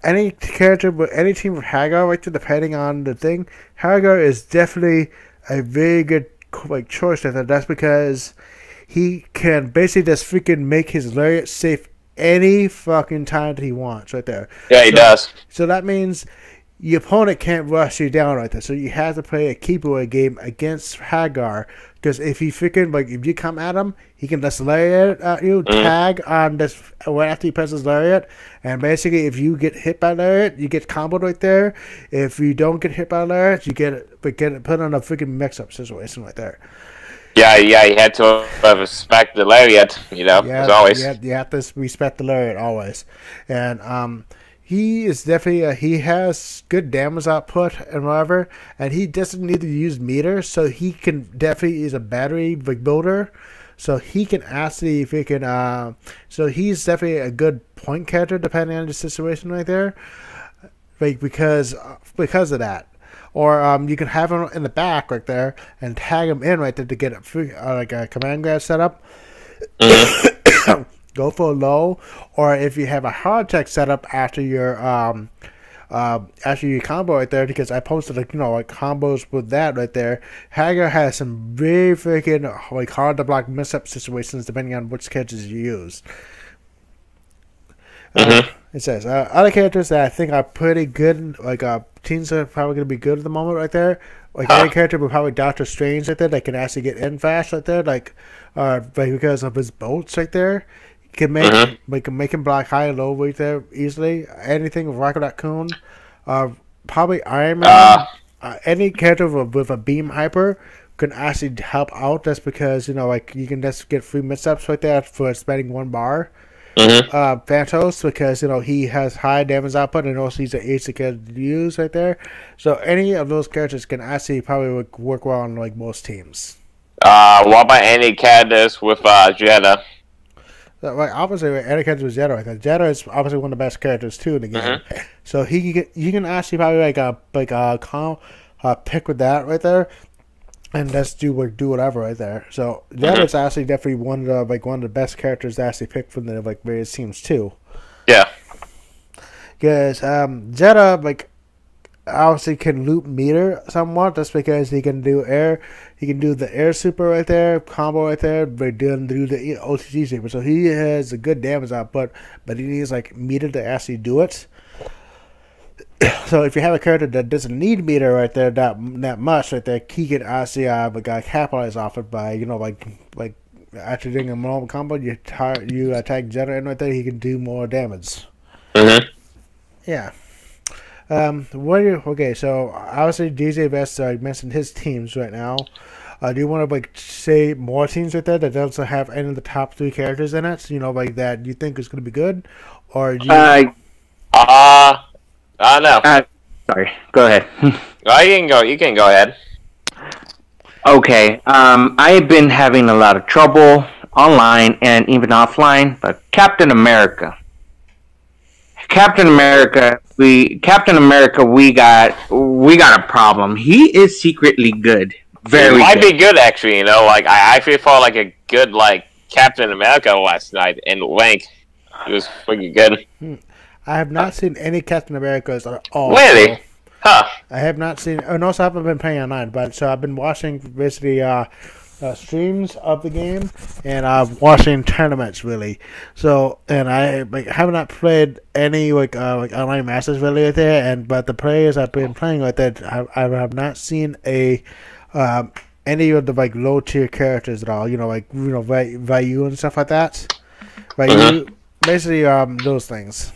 any team with Hagar right there, depending on the thing, Hagar is definitely a very good choice right there. That's because he can basically just freaking make his lariat safe any fucking time that he wants right there. Yeah, he does. So that means your opponent can't rush you down right there. So you have to play a keep away game against Hagar Because if if you come at him, he can just lariat at you, tag on this right after he presses lariat, and basically if you get hit by lariat, you get comboed right there. If you don't get hit by lariat, you get put on a freaking mix-up situation right there. Yeah, you had to respect the lariat, as always. You have to respect the lariat always. And he is definitely, he has good damage output and whatever, and he doesn't need to use meter, so he can definitely use a battery builder. So he can actually, if he can, so he's definitely a good point catcher depending on the situation right there, because of that. Or you can have him in the back right there and tag him in right there to get a command grab set up. Go for a low, or if you have a hard tech setup after your combo right there, because I posted combos with that right there. Hager has some very freaking hard to block mix-up situations depending on which characters you use. It says other characters that I think are pretty good, teams are probably going to be good at the moment right there. Any character with probably Doctor Strange right there that can actually get in fast right there, because of his bolts right there. Can make him block high and low right there easily. Anything with Rocket Raccoon, probably Iron Man. Any character with a beam hyper can actually help out. That's because you can just get free mix-ups right there for spending 1 bar. Phantos, because he has high damage output and also he's an easy character to use right there. So any of those characters can actually probably work well on most teams. What about any characters with Jetta? Obviously, any character with Jetta right there. Jetta is obviously one of the best characters too in the game. So you can actually probably pick with that right there. And just do whatever right there. So Jetta's actually definitely one of the best characters to actually pick from the various teams too. Yeah. Because Jetta obviously can loop meter somewhat, just because he can do the air super right there, combo right there, but then do the OTG super. So he has a good damage output, but he needs meter to actually do it. So if you have a character that doesn't need meter right there that much right there, he can actually capitalize off it by after doing a normal combo, you attack Jetta in right there, he can do more damage. Yeah. Okay, so obviously DBFZ mentioned his teams right now. Do you want to say more teams right there that also have any of the top 3 characters in it? That you think is going to be good, or no. Sorry. Go ahead. You can go ahead. Okay. I've been having a lot of trouble online and even offline, but Captain America, we got a problem. He is secretly good. Very. He might be good actually. I actually felt like a good Captain America last night in Link. It was pretty good. I have not seen any Captain Americas at all. Really? Huh. I have not seen. And also, I haven't been playing online, but so I've been watching basically streams of the game and watching tournaments really. So and I have not played any online matches really right there. But the players I've been playing with that I have not seen any of the low tier characters at all. Vayu and stuff like that. Basically those things.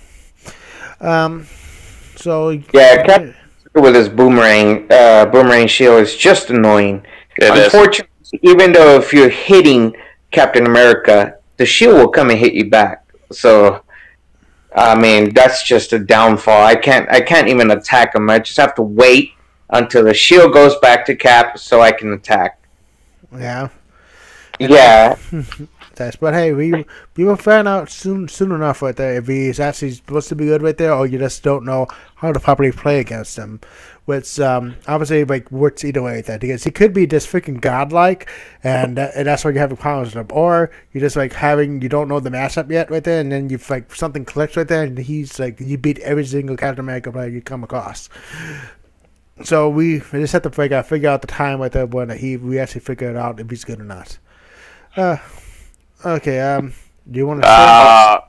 So yeah, Captain with his boomerang shield is just annoying. Unfortunately, even though if you're hitting Captain America, the shield will come and hit you back. So, that's just a downfall. I can't even attack him. I just have to wait until the shield goes back to Cap so I can attack. Yeah. Yeah. But hey, we will find out soon enough right there if he's actually supposed to be good right there, or you just don't know how to properly play against him. Which obviously works either way with that, because he could be just freaking godlike, and that's why you have a problem with him, or you just you don't know the matchup yet right there, and then you something clicks right there, and he's you beat every single Captain America player you come across. So we just have to figure out the time right there when we actually figure it out if he's good or not. Okay, do you want to say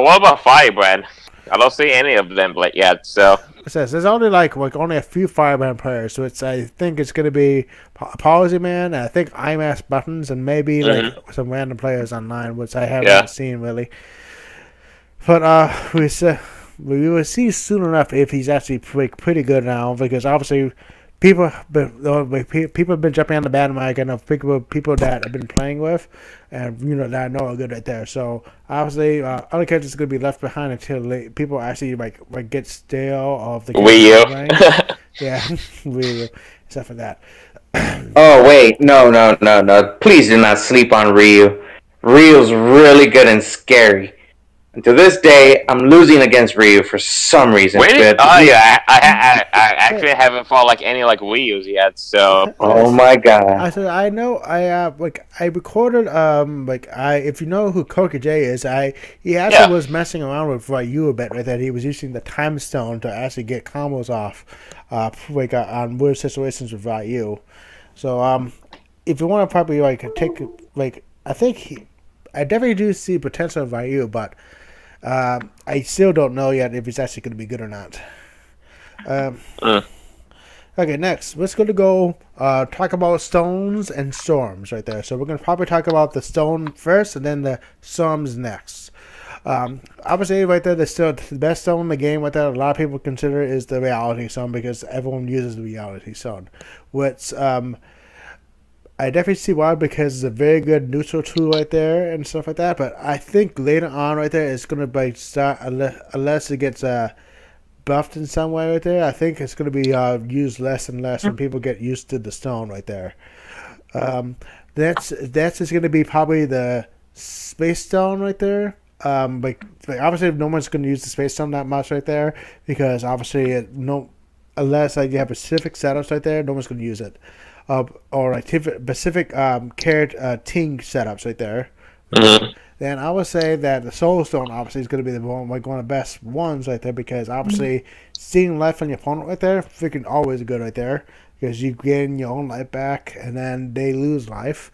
what about Firebrand? I don't see any of them yet. So it says there's only like only a few Fireman players, so I think it's gonna be Policy Man, and I think IMAX Buttons, and maybe like some random players online, which I haven't seen really. But we will see soon enough if he's actually pretty good now, because obviously people have been jumping on the bandwagon of people that I've been playing with, and that I know are good right there. So obviously, other characters are going to be left behind until people actually get stale of the Wii U. Yeah, Wii U, except for that. Oh wait, no! Please do not sleep on Ryu. Ryu's really good and scary. And to this day, I'm losing against Ryu for some reason. Really? Oh yeah, I actually haven't fought any Wii U's yet. So. Oh my god. I know. I recorded. If you know who Koki J is, he actually was messing around with Ryu a bit. Right, that he was using the time stone to actually get combos off, on weird situations with Ryu. So if you want to probably take I think I definitely do see potential in Ryu, but. I still don't know yet if it's actually going to be good or not. Okay, next, let's go talk about stones and storms right there. So we're going to probably talk about the stone first and then the storms next. Obviously, right there, the best stone in the game right there, a lot of people consider is the reality stone because everyone uses the reality stone, which I definitely see why, because it's a very good neutral tool right there and stuff like that. But I think later on right there, it's going to start, unless it gets buffed in some way right there, I think it's going to be used less and less when people get used to the stone right there. That's just going to be probably the space stone right there. Obviously, no one's going to use the space stone that much right there, because obviously, unless you have specific setups right there, no one's going to use it. Or specific team setups right there. Then I would say that the Soul Stone obviously is going to be one of the best ones right there, because obviously seeing life on your opponent right there, freaking always good right there, because you gain your own life back and then they lose life.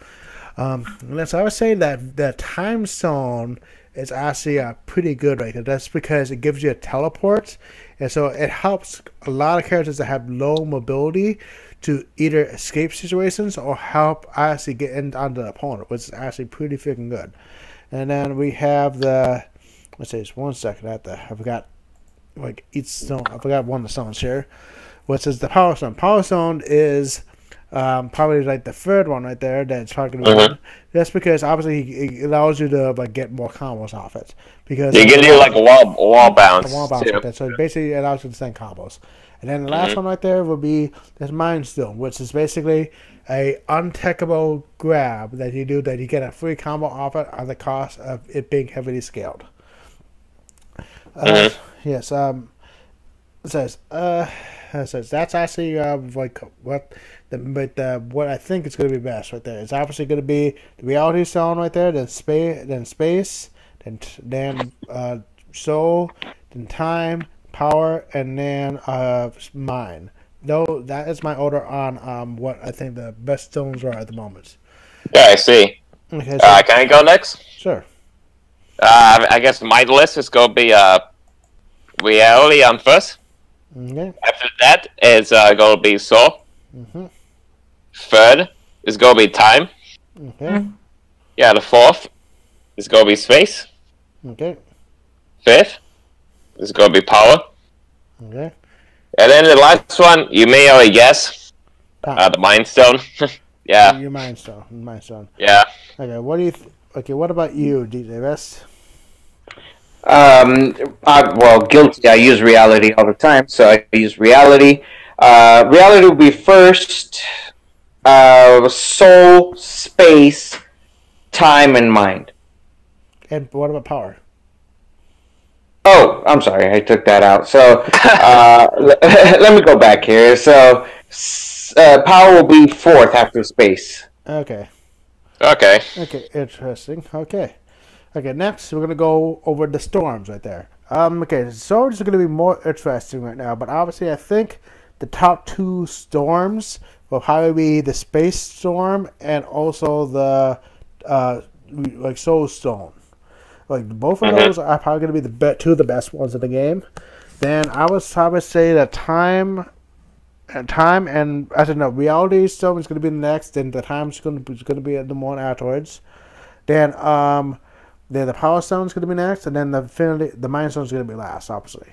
And so I would say that the Time Stone is actually pretty good right there. That's because it gives you a teleport, and so it helps a lot of characters that have low mobility to either escape situations or help actually get onto the opponent, which is actually pretty freaking good. And then we have let's say just 1 second I forgot each stone. I forgot one of the stones here, which is the Power Stone. Power Stone is probably the third one right there that's talking about. That's because obviously it allows you to get more combos off it. Because you can do a wall bounce. So basically it allows you to send combos. And then the last one right there will be this Mind Stone, which is basically a untechable grab that you do that you get a free combo off it at the cost of it being heavily scaled. Yes. It says that's actually what I think is going to be best right there. It's obviously going to be the Reality Stone right there, then space, then soul, then time, power, and then mine. No, that is my order on what I think the best stones are at the moment. Yeah, I see. Okay, can I go next? Sure. I guess my list is going to be reality on first. Okay. After that, it's going to be soul. Third is going to be time. Okay. Yeah, the fourth is going to be space. Okay. Fifth is going to be power. Okay. And then the last one, you may already guess, the Mind Stone. Yeah. Your Mind Stone. Yeah. Okay. What do you? Okay. What about you, DJ Vest? Guilty. I use reality all the time, so I use reality. Reality will be first. Soul, space, time, and mind. And what about power? Oh, I'm sorry, I took that out. So let me go back here. So power will be fourth after space. Okay. Okay. Okay. Interesting. Okay. Next, we're gonna go over the storms right there. Okay, storms are gonna be more interesting right now, but obviously, I think the top two storms will probably be the space storm and also the Soul Stone. Like both of those are probably going to be two of the best ones in the game. Then I would probably say that time and I don't know, reality stone is going to be the next. Then the time's going to be the one afterwards. Then the power stone is going to be next, and then the mind stone is going to be last, obviously.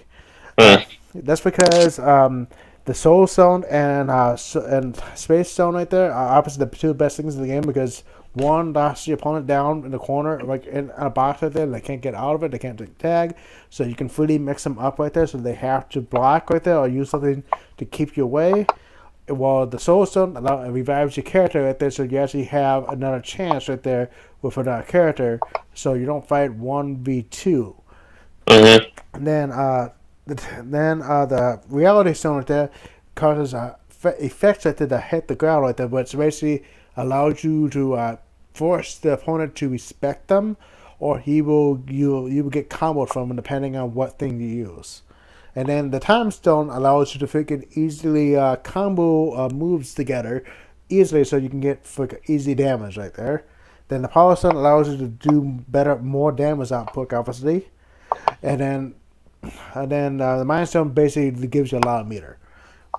That's because the soul stone and space stone right there are obviously the two best things in the game because one knocks your opponent down in the corner, like in a box right there, and they can't get out of it, they can't take tag, so you can freely mix them up right there, so they have to block right there or use something to keep you away. While the soul stone revives your character right there, so you actually have another chance right there with another character, so you don't fight 1v2. And then the reality stone right there causes effects right there that hit the ground right there, but it's basically allows you to force the opponent to respect them, or you will get comboed from him depending on what thing you use. And then the time stone allows you to freaking easily combo moves together easily, so you can get easy damage right there. Then the power stone allows you to do more damage output, obviously. And then the mind stone basically gives you a lot of meter.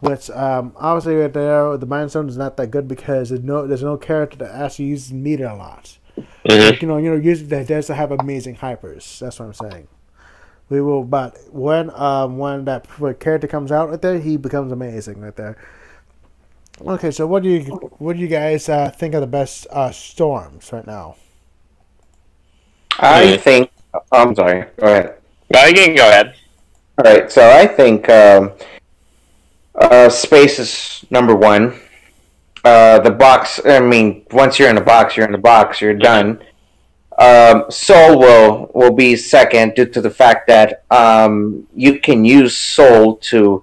Which obviously right there, the mind stone is not that good because there's no character that actually uses meter a lot. Like, usually they does have amazing hypers. That's what I'm saying. But when that character comes out right there, he becomes amazing right there. Okay, so what do you guys think are the best storms right now? I think. I'm sorry. Go ahead. No, you can go ahead. All right. So I think space is number one. The box. I mean, once you're in the box, you're in the box. You're done. Soul will be second due to the fact that you can use soul to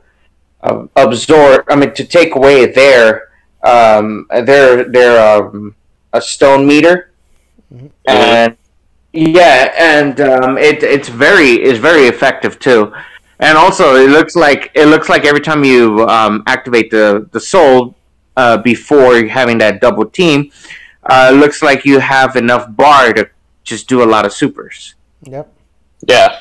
absorb. I mean, to take away their a stone meter, and it's very effective too. And also, it looks like every time you activate the soul before having that double team, it looks like you have enough bar to just do a lot of supers. Yep. Yeah.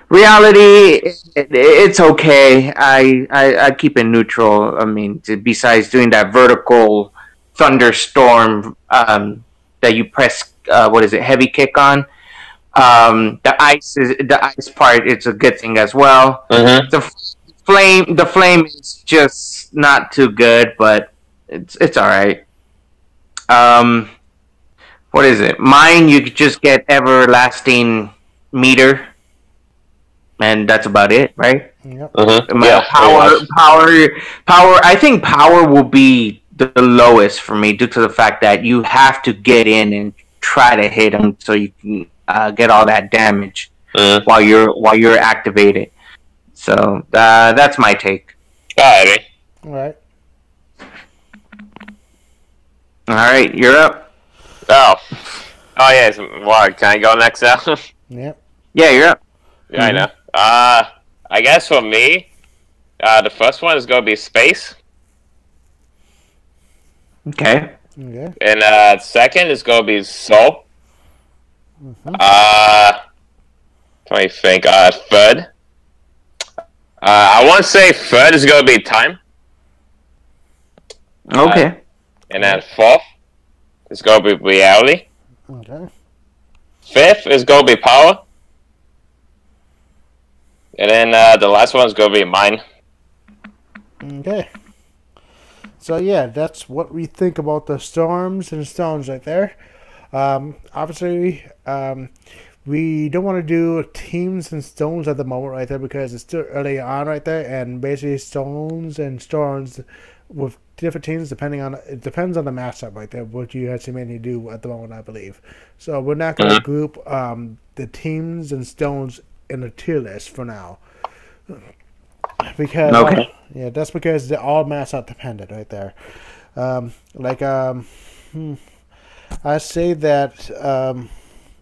Reality, it's okay. I keep it neutral. I mean, besides doing that vertical thunderstorm that you press, heavy kick on. The ice part. It's a good thing as well. The flame is just not too good, but it's all right. What is it? Mine, you could just get everlasting meter, and that's about it, right? Yep. Power. I think power will be the lowest for me due to the fact that you have to get in and try to hit them so you can get all that damage while you're activated. So that's my take. Alrighty. All right, you're up. Oh yes. What? Can I go next now? Yep. Yeah, you're up. Yeah, I know. I guess for me, the first one is gonna be space. Okay. And second is gonna be soul. Let me think. Third. I want to say third is gonna be time. Okay. And then fourth is gonna be reality. Okay. Fifth is gonna be power. And then the last one is gonna be mine. Okay. So yeah, that's what we think about the storms and stones right there. Obviously, we don't want to do teams and stones at the moment right there because it's still early on right there, and basically stones and storms with different teams depends on the matchup right there, what you actually mainly do at the moment, I believe. So we're not going to group the teams and stones in a tier list for now. Because that's because they're all matchup dependent right there. I say that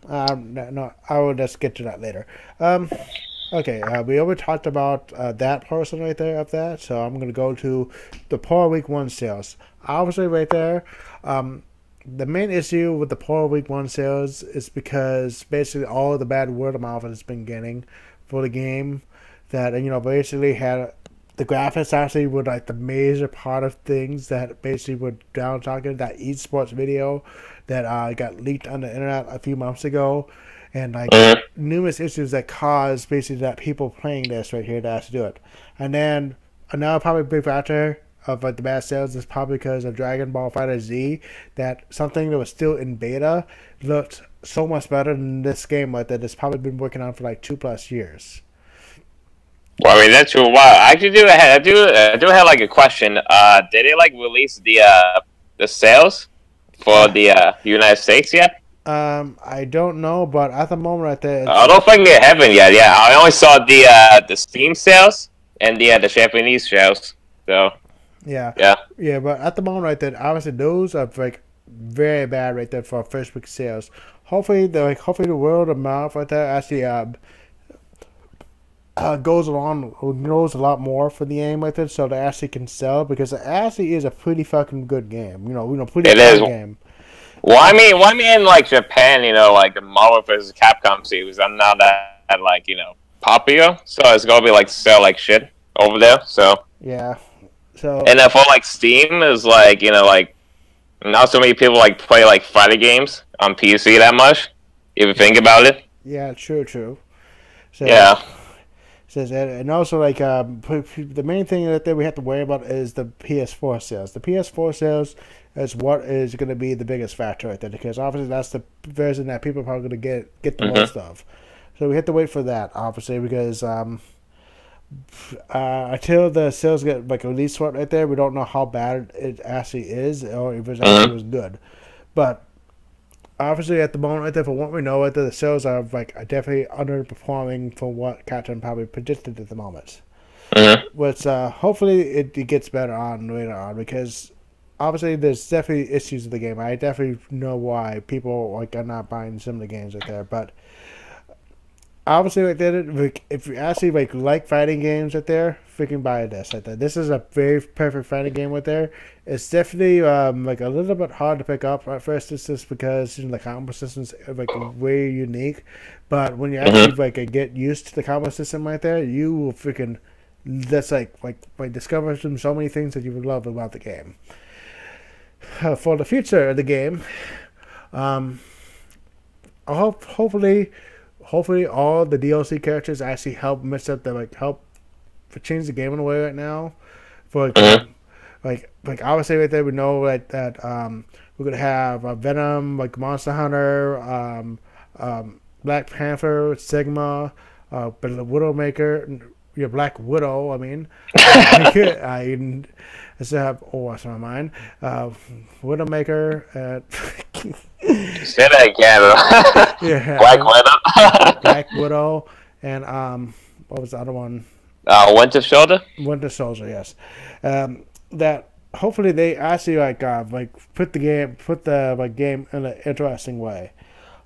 no, I will just get to that later. We already talked about that person right there of that, so I'm going to go to the Power Week 1 sales. Obviously right there, the main issue with the poor week one sales is because basically all of the bad word of mouth it's been getting for the game. That basically had the graphics actually were like the major part of things that basically were down talking that esports video that got leaked on the internet a few months ago, and like numerous issues that caused basically that people playing this right here to actually do it, and then another probably big factor of like the bad sales is probably because of Dragon Ball FighterZ, that something that was still in beta looked so much better than this game like that it's probably been working on for like 2+ years. Well, I mean that's true. Wow, I actually do have like a question. Did they like release the sales for the United States yet? I don't know, but at the moment right there, I don't think they haven't yet. Yeah, I only saw the Steam sales and the Japanese sales. So yeah, yeah, but at the moment right there, obviously those are like very bad right there for first week sales. Hopefully the word of mouth right there actually goes along, knows a lot more for the game with it, so they actually can sell, because it actually is a pretty fucking good game. Pretty it fun is. game. Well, I mean, in like Japan, like the Marvel vs. Capcom series are not that like popular, so it's gonna be like sell like shit over there. So yeah, so and then for like Steam is like like not so many people like play like fighting games on PC that much. If you think about it. yeah, true. So, Yeah. Says that, and also like the main thing that we have to worry about is the PS4 sales. The PS4 sales is what is going to be the biggest factor right there, because obviously that's the version that people are probably going to get the most of. So we have to wait for that, obviously, because until the sales get like released right there, we don't know how bad it actually is or if it actually was good. But obviously, at the moment, right there, for what we know, right there, the sales are like definitely underperforming for what Captain probably predicted at the moment. Which hopefully it gets better on later on, because obviously there's definitely issues with the game. I definitely know why people like are not buying some of the games right there, but obviously right there, if you actually like fighting games right there, freaking buy this right there. This is a very perfect fighting game right there. It's definitely like a little bit hard to pick up at first. It's just because the combo system's like way unique, but when you actually get used to the combo system right there, you will freaking that's like discover so many things that you would love about the game. For the future of the game, I hopefully all the DLC characters actually help mix up the help change the game in a way right now. For like obviously right there we know that we're gonna have Venom, like Monster Hunter, Black Panther, Sigma, Widowmaker, Black Widow. I mean, I still have what's on my mind, Widowmaker. Say that again. Yeah, Black Widow. Black Widow, and what was the other one? Winter Soldier. Winter Soldier, yes. That hopefully they actually put the game in an interesting way.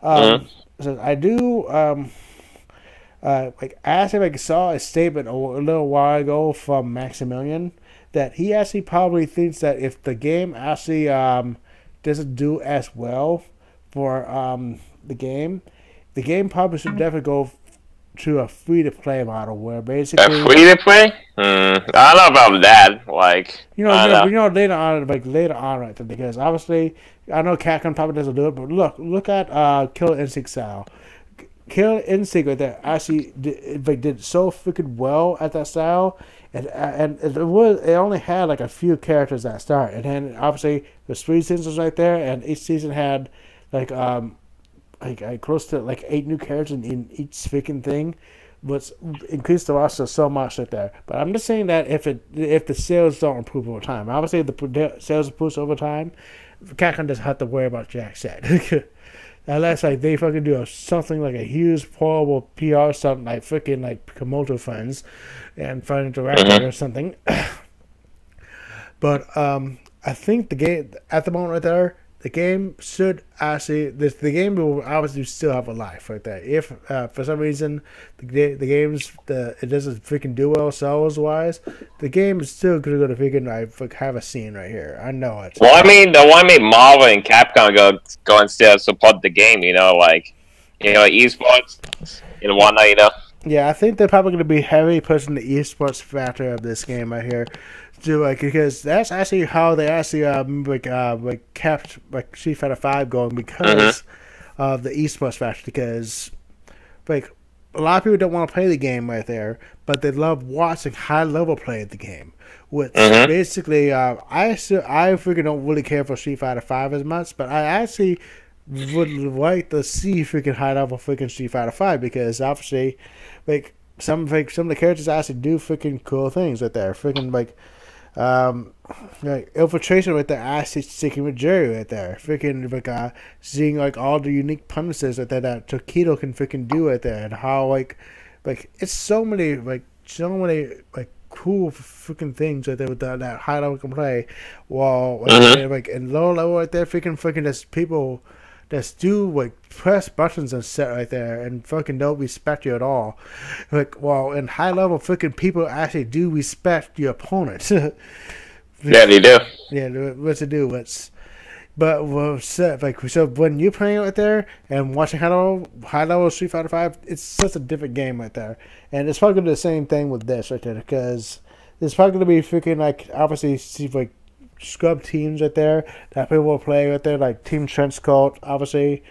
So I do I actually saw a statement a little while ago from Maximilian that he actually probably thinks that if the game actually doesn't do as well for the game probably should definitely go to a free-to-play model where basically a free-to-play. I don't know about that. Like later on, right there, because obviously I know Capcom probably doesn't do it, but look at Killer Instinct style. Killer Instinct right there actually did so freaking well at that style, and it only had like a few characters at start, and then obviously there's 3 seasons right there, and each season had like close to like 8 new characters in each freaking thing, which increased the roster so much right there. But I'm just saying that if the sales don't improve over time, obviously if the sales improve over time, Capcom doesn't have to worry about jack shit. Unless they fucking do something like a huge horrible PR something like freaking like Komodo Friends and Friday Interactive or something. But I think the game at the moment right there, the game should actually the game will obviously still have a life right there. If for some reason it doesn't freaking do well sales wise, the game is still going to freaking have a scene right here. I know it. Well, I mean, Marvel and Capcom go and still support the game. Esports and whatnot. Yeah, I think they're probably going to be heavily pushing the esports factor of this game right here, because that's actually how they actually kept Street Fighter V going because of the esports factor. Because a lot of people don't want to play the game right there, but they love watching high level play of the game. Which basically, I freaking don't really care for Street Fighter V as much, but I actually would like to see freaking high level freaking Street Fighter V, because obviously some of the characters actually do freaking cool things right there. Freaking infiltration right there, actually sticking with Jerry right there. Freaking seeing all the unique punishes right there that Tokido can freaking do right there, and how it's so many cool freaking things right there with that high level can play. While and low level right there, freaking there's people that do press buttons and set right there and fucking don't respect you at all. While in high level, freaking people actually do respect your opponent. Yeah, they do. Yeah, what to do? So when you're playing right there and watching high level Street Fighter V, it's such a different game right there, and it's probably gonna be the same thing with this right there, because there's probably gonna be freaking obviously scrub teams right there that people will play right there, like Team Trenchcoat, obviously,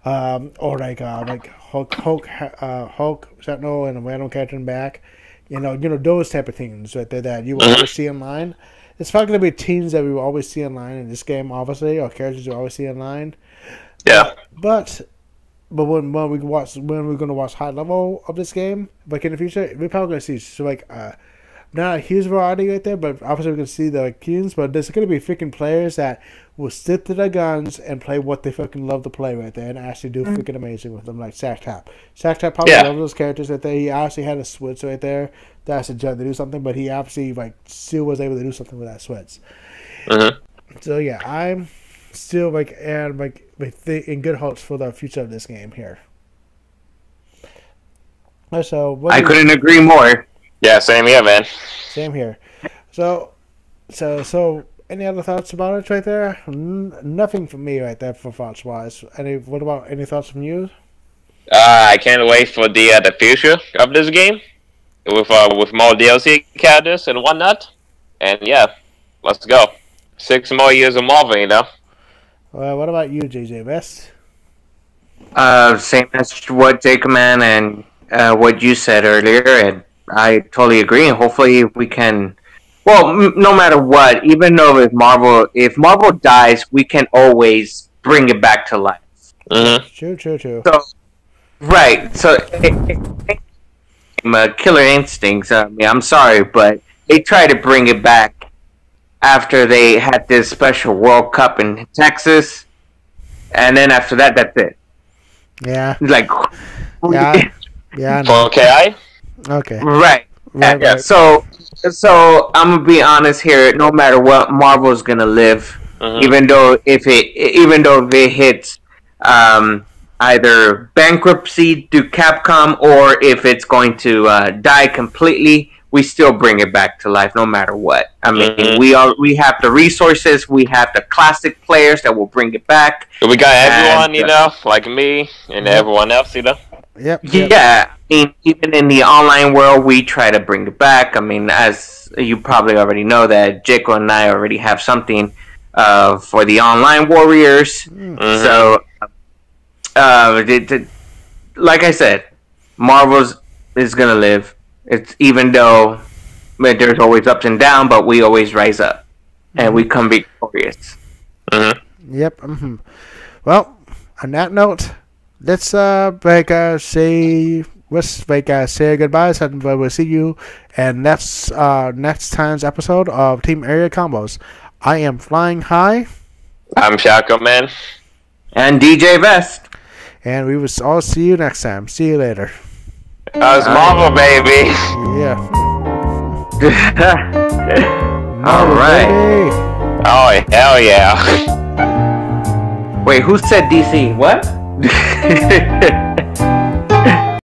or Hulk Sentinel and a random character in the back, those type of teams right there that you will always see online. It's probably going to be teams that we will always see online in this game, obviously, or characters you always see online. Yeah. But when we're going to watch high level of this game, in the future, we're probably going to see not a huge variety right there, but obviously we can see the teams. But there's going to be freaking players that will stick to their guns and play what they fucking love to play right there, and actually do freaking amazing with them, like Sack-Tap. Sack-Tap probably loves those characters right there. He actually had a switch right there that suggested to do something, but he obviously still was able to do something with that switch. So yeah, I'm still in good hopes for the future of this game here. So I couldn't agree more. Yeah, same here, man. Same here. So any other thoughts about it right there? Nothing from me right there for thoughts wise. What about any thoughts from you? I can't wait for the future of this game with more DLC characters and whatnot. And yeah, let's go. 6 more years of Marvel, Well, what about you, JJ Best? Same as what Jacob-Man and what you said earlier, and I totally agree. And hopefully we can. Well, no matter what, even though if Marvel dies, we can always bring it back to life. True. So, right. So, Killer Instincts. I'm sorry, but they try to bring it back after they had this special World Cup in Texas, and then after that, that's it. Yeah. Yeah. Okay. Okay. Right. Right. So I'm gonna be honest here. No matter what, Marvel's gonna live, even though if it hits either bankruptcy to Capcom or if it's going to die completely, we still bring it back to life no matter what. I mean, we have the resources, we have the classic players that will bring it back. We got everyone, like me and everyone else, Yep. Yeah, I mean, even in the online world, we try to bring it back. I mean, as you probably already know, that Jaco and I already have something for the online warriors. So, like I said, Marvel's is gonna live. It's even though there's always ups and downs, but we always rise up and we come victorious. Yep. Well, on that note, let's say goodbyes, and we'll see you in next time's episode of Team Area Combos. I am Flying High. I'm Shaco Man. And DJ Vest. And we will all see you next time. See you later. It's Marvel, baby. Yeah. All right. Baby. Oh, hell yeah. Wait, who said DC? What?